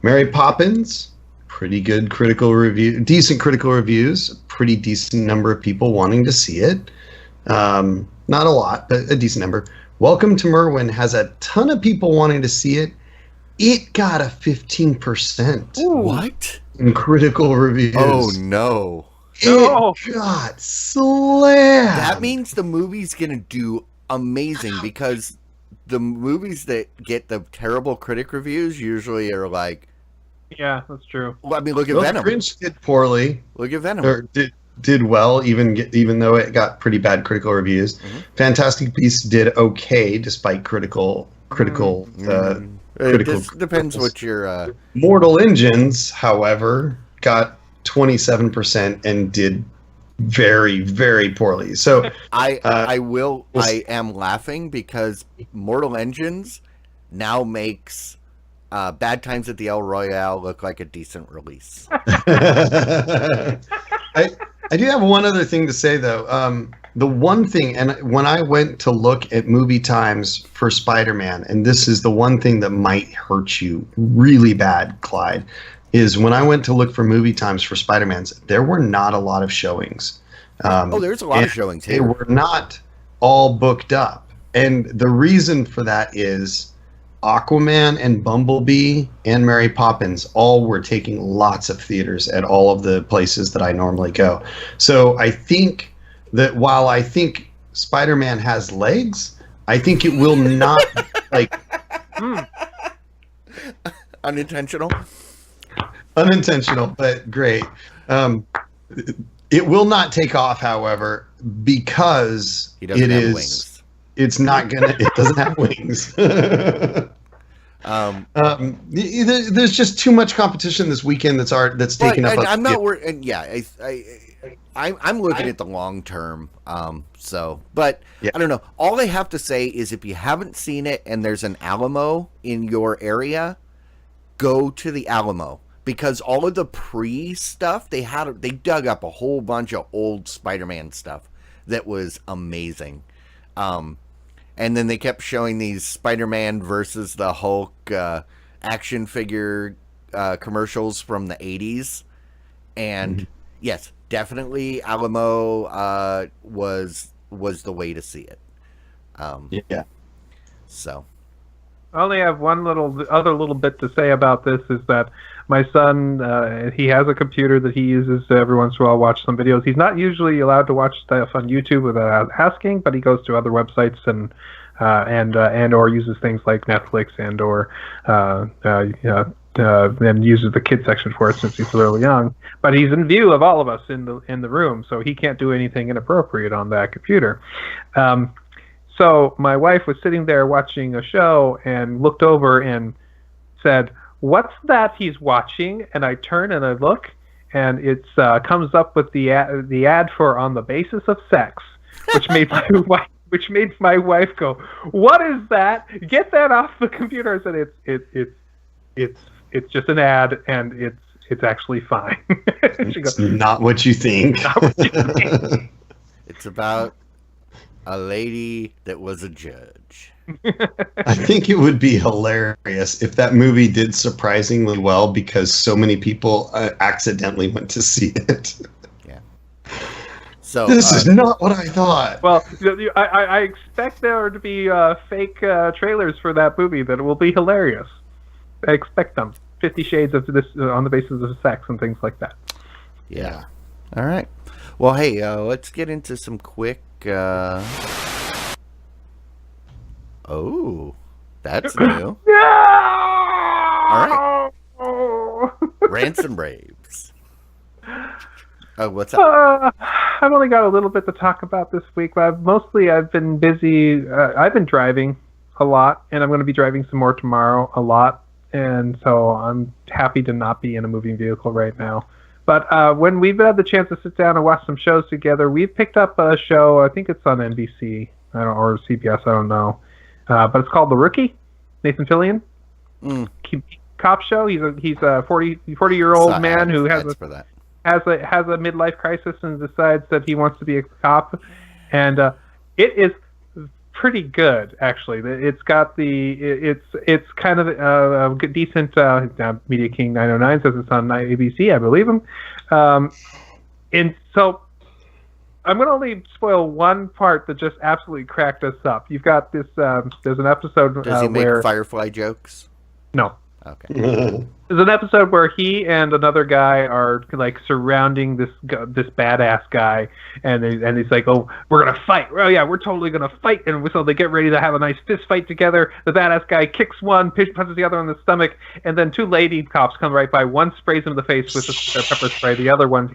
Mary Poppins, pretty good critical review, decent critical reviews, pretty decent number of people wanting to see it. Not a lot, but a decent number. Welcome to Merwin has a ton of people wanting to see it. It got a 15% what? in critical reviews. Oh no. It got slammed. That means the movie's gonna do amazing, because the movies that get the terrible critic reviews usually are like, yeah, that's true. well, I mean, look at Venom. Grinch did poorly. Look at Venom. Or did well, even though it got pretty bad critical reviews. Fantastic Beasts did okay despite critical. It depends what your Mortal Engines, however, got 27% and did very, very poorly. So I am laughing because Mortal Engines now makes Bad Times at the El Royale look like a decent release. I do have one other thing to say, though. The one thing, and when I went to look at movie times for Spider-Man, and this is the one thing that might hurt you really bad, Clyde, is when I went to look for movie times for Spider-Man's, there were not a lot of showings. There's a lot of showings here. They were not all booked up. And the reason for that is Aquaman and Bumblebee and Mary Poppins all were taking lots of theaters at all of the places that I normally go. So I think that while I think Spider-Man has legs, I think it will not like Unintentional, but great. It will not take off, however, because he doesn't have wings. It's not gonna. It doesn't have wings. There's just too much competition this weekend. That's taking up. I'm not worried. And yeah, I'm looking at the long term. But Yeah. I don't know. All I have to say is if you haven't seen it and there's an Alamo in your area, go to the Alamo, because all of the pre stuff they dug up a whole bunch of old Spider-Man stuff that was amazing. And then they kept showing these Spider-Man versus the Hulk action figure commercials from the 80s. And yes, definitely Alamo was the way to see it. Yeah. So I only have one other little bit to say about this is that my son, he has a computer that he uses every once in a while to watch some videos. He's not usually allowed to watch stuff on YouTube without asking, but he goes to other websites and or uses things like Netflix and or then uses the kid section for it since he's a little young. But he's in view of all of us in the room, so he can't do anything inappropriate on that computer. So my wife was sitting there watching a show and looked over and said, "What's that he's watching?" And I turn and I look, and it's comes up with the ad for On the Basis of Sex, which made my wife go, "What is that? Get that off the computer!" I said, "It's just an ad, and it's actually fine." She goes, It's not what you think. "Not what you think." it's about a lady that was a judge. I think it would be hilarious if that movie did surprisingly well because so many people accidentally went to see it. Yeah. So This is not what I thought. Well, I expect there to be fake trailers for that movie that will be hilarious. I expect them. 50 Shades of this On the Basis of Sex and things like that. yeah. All right. Well, hey, let's get into some quick. Oh, that's new. All right. Rants and raves. Oh, what's up? I've only got a little bit to talk about this week, but I've been busy. I've been driving a lot, and I'm going to be driving some more tomorrow a lot, and so I'm happy to not be in a moving vehicle right now. But when we've had the chance to sit down and watch some shows together, we've picked up a show. I think it's on NBC or CBS. I don't know, but it's called The Rookie. Nathan Fillion, cop show. He's a 40-year-old man who has a midlife crisis and decides that he wants to be a cop, and it is pretty good actually. It's got it's kind of a good, decent. Media King 909 says it's on ABC, I believe him, and so I'm going to only spoil one part that just absolutely cracked us up. You've got this. There's an episode. Does he make where Firefly jokes? No. Okay. There's an episode where he and another guy are like surrounding this badass guy, and he's like, "Oh, we're gonna fight! Oh yeah, we're totally gonna fight!" And so they get ready to have a nice fist fight together. The badass guy kicks one, punches the other in the stomach, and then two lady cops come right by. One sprays him in the face with a pepper spray. The other one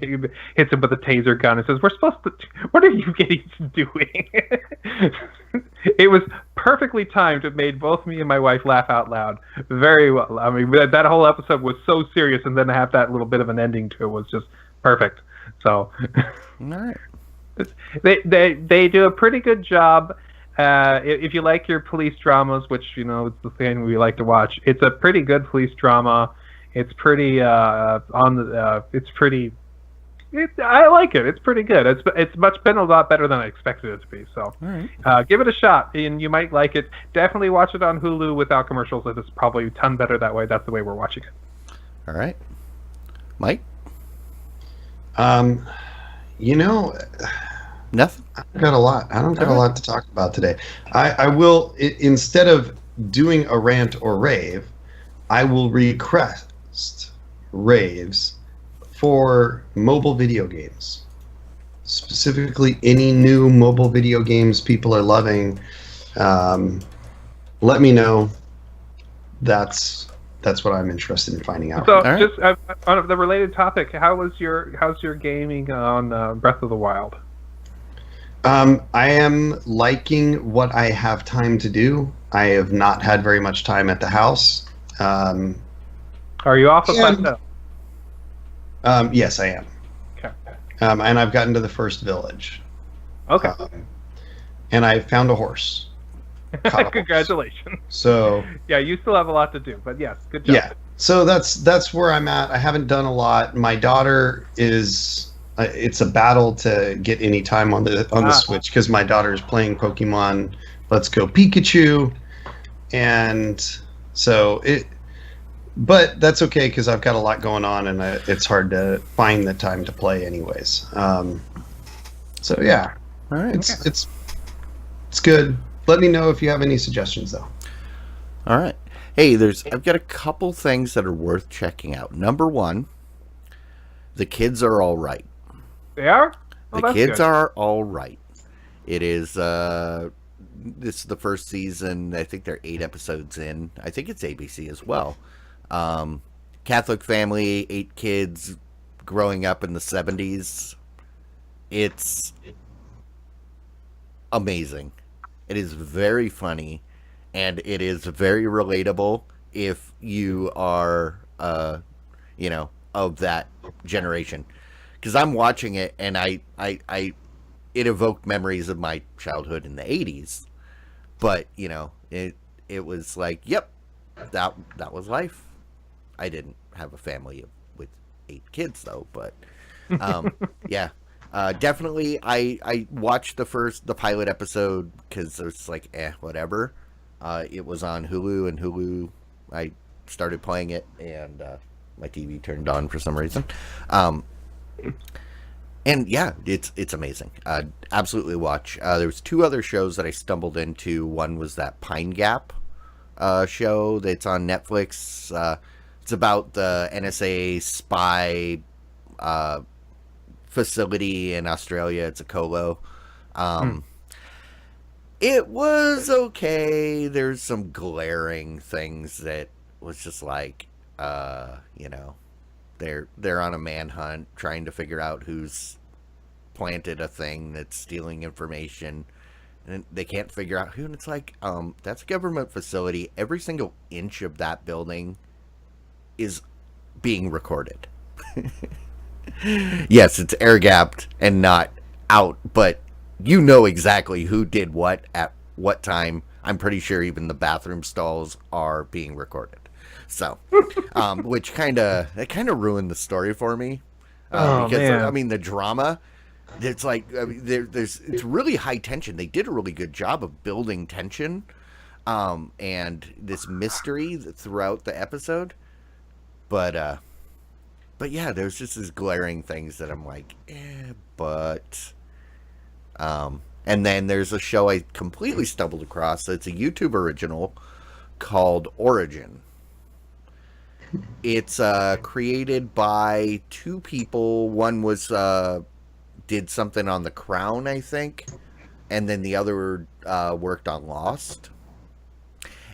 hits him with a taser gun and says, "We're supposed to. What are you getting doing?" It was perfectly timed. It made both me and my wife laugh out loud very well. I mean, that whole episode was so serious, and then to have that little bit of an ending to it was just perfect. So, All right. they do a pretty good job. If you like your police dramas, which it's the thing we like to watch, it's a pretty good police drama. It's pretty it's pretty. I like it. It's pretty good. It's been a lot better than I expected it to be. So, give it a shot, and you might like it. Definitely watch it on Hulu without commercials. It's probably a ton better that way. That's the way we're watching it. All right, Mike. Nothing. I don't got a lot. I don't got a lot to talk about today. I will instead of doing a rant or rave, I will request raves for mobile video games, specifically any new mobile video games people are loving. Let me know. That's what I'm interested in finding out. So, just on the related topic, how's your gaming on Breath of the Wild? I am liking what I have time to do. I have not had very much time at the house. Are you off the plateau? Yes, I am. Okay. and I've gotten to the first village. Okay. And I found a horse. Caught a horse. Congratulations. So Yeah, you still have a lot to do, but yes, good job. yeah. So that's where I'm at. I haven't done a lot. My daughter is. It's a battle to get any time on the Switch because my daughter is playing Pokemon Let's Go Pikachu, and so it. But that's okay because I've got a lot going on, and it's hard to find the time to play, anyways. So yeah, All right. it's good. Let me know if you have any suggestions, though. All right. Hey, I've got a couple things that are worth checking out. Number one, the kids are all right. They are? Oh, The that's kids good. are all right. It is. This is the first season. I think there are 8 episodes in. I think it's ABC as well. Catholic family, 8 kids, growing up in the 70s. It's amazing. It is very funny, and it is very relatable if you are, of that generation. Because I'm watching it, and it evoked memories of my childhood in the 80s. But, it was like, yep, that was life. I didn't have a family with 8 kids, though, but, yeah. Definitely, I watched the pilot episode because it's like, whatever. It was on Hulu, and Hulu, I started playing it, and my TV turned on for some reason. And yeah, it's amazing. Absolutely watch. There was 2 other shows that I stumbled into. One was that Pine Gap show that's on Netflix. It's about the NSA spy facility in Australia. It's a colo. It was okay. There's some glaring things that was just like, they're on a manhunt trying to figure out who's planted a thing that's stealing information, and they can't figure out who. And it's like, that's a government facility. Every single inch of that building is being recorded. Yes, it's air gapped and not out, but you know exactly who did what at what time. I'm pretty sure even the bathroom stalls are being recorded. So, which kind of ruined the story for me, because man. I mean the drama. It's like, it's really high tension. They did a really good job of building tension, and this mystery throughout the episode. But yeah, there's just these glaring things that I'm like, but. And then there's a show I completely stumbled across. It's a YouTube original called Origin. It's created by 2 people. One was did something on The Crown, I think, and then the other worked on Lost.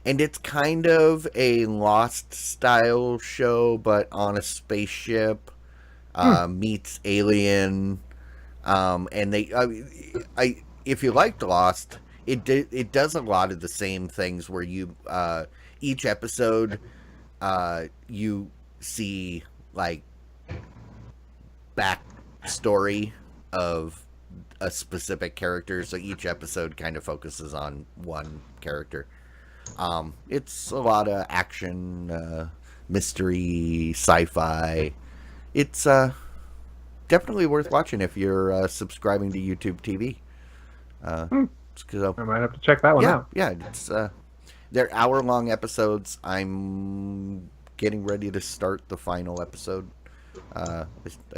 And it's kind of a Lost style show, but on a spaceship. Meets Alien. And if you liked Lost, it does a lot of the same things where you each episode you see like backstory of a specific character, so each episode kind of focuses on one character. It's a lot of action, mystery, sci-fi. It's definitely worth watching if you're subscribing to YouTube TV. So, I might have to check that one out. Yeah, it's they're hour-long episodes. I'm getting ready to start the final episode. I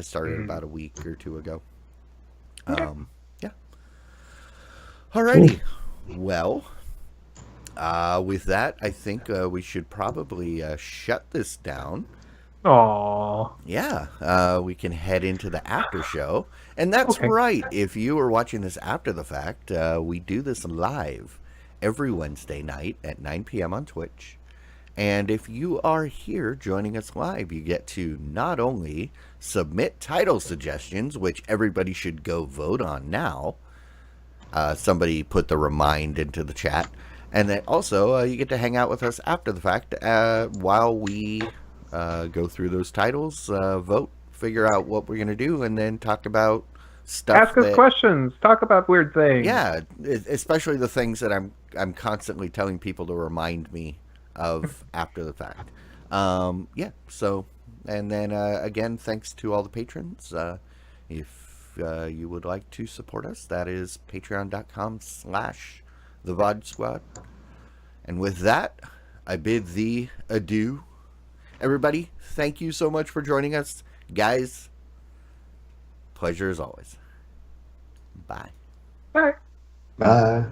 started about a week or 2 ago. Yeah. Alrighty. Well, with that, I think we should probably shut this down. Aww. Yeah, we can head into the after show. And that's right. If you are watching this after the fact, we do this live every Wednesday night at 9 p.m. on Twitch. And if you are here joining us live, you get to not only submit title suggestions, which everybody should go vote on now. Somebody put the remind into the chat. And then also, you get to hang out with us after the fact while we go through those titles, vote figure out what we're gonna do, and then talk about stuff. Ask us questions. Talk about weird things. Yeah, especially the things that I'm constantly telling people to remind me of after the fact. Yeah. So, and then again, thanks to all the patrons. If you would like to support us, that is patreon.com/the VOD Squad. And with that, I bid thee adieu. Everybody, thank you so much for joining us. Guys, pleasure as always. Bye. Bye. Bye.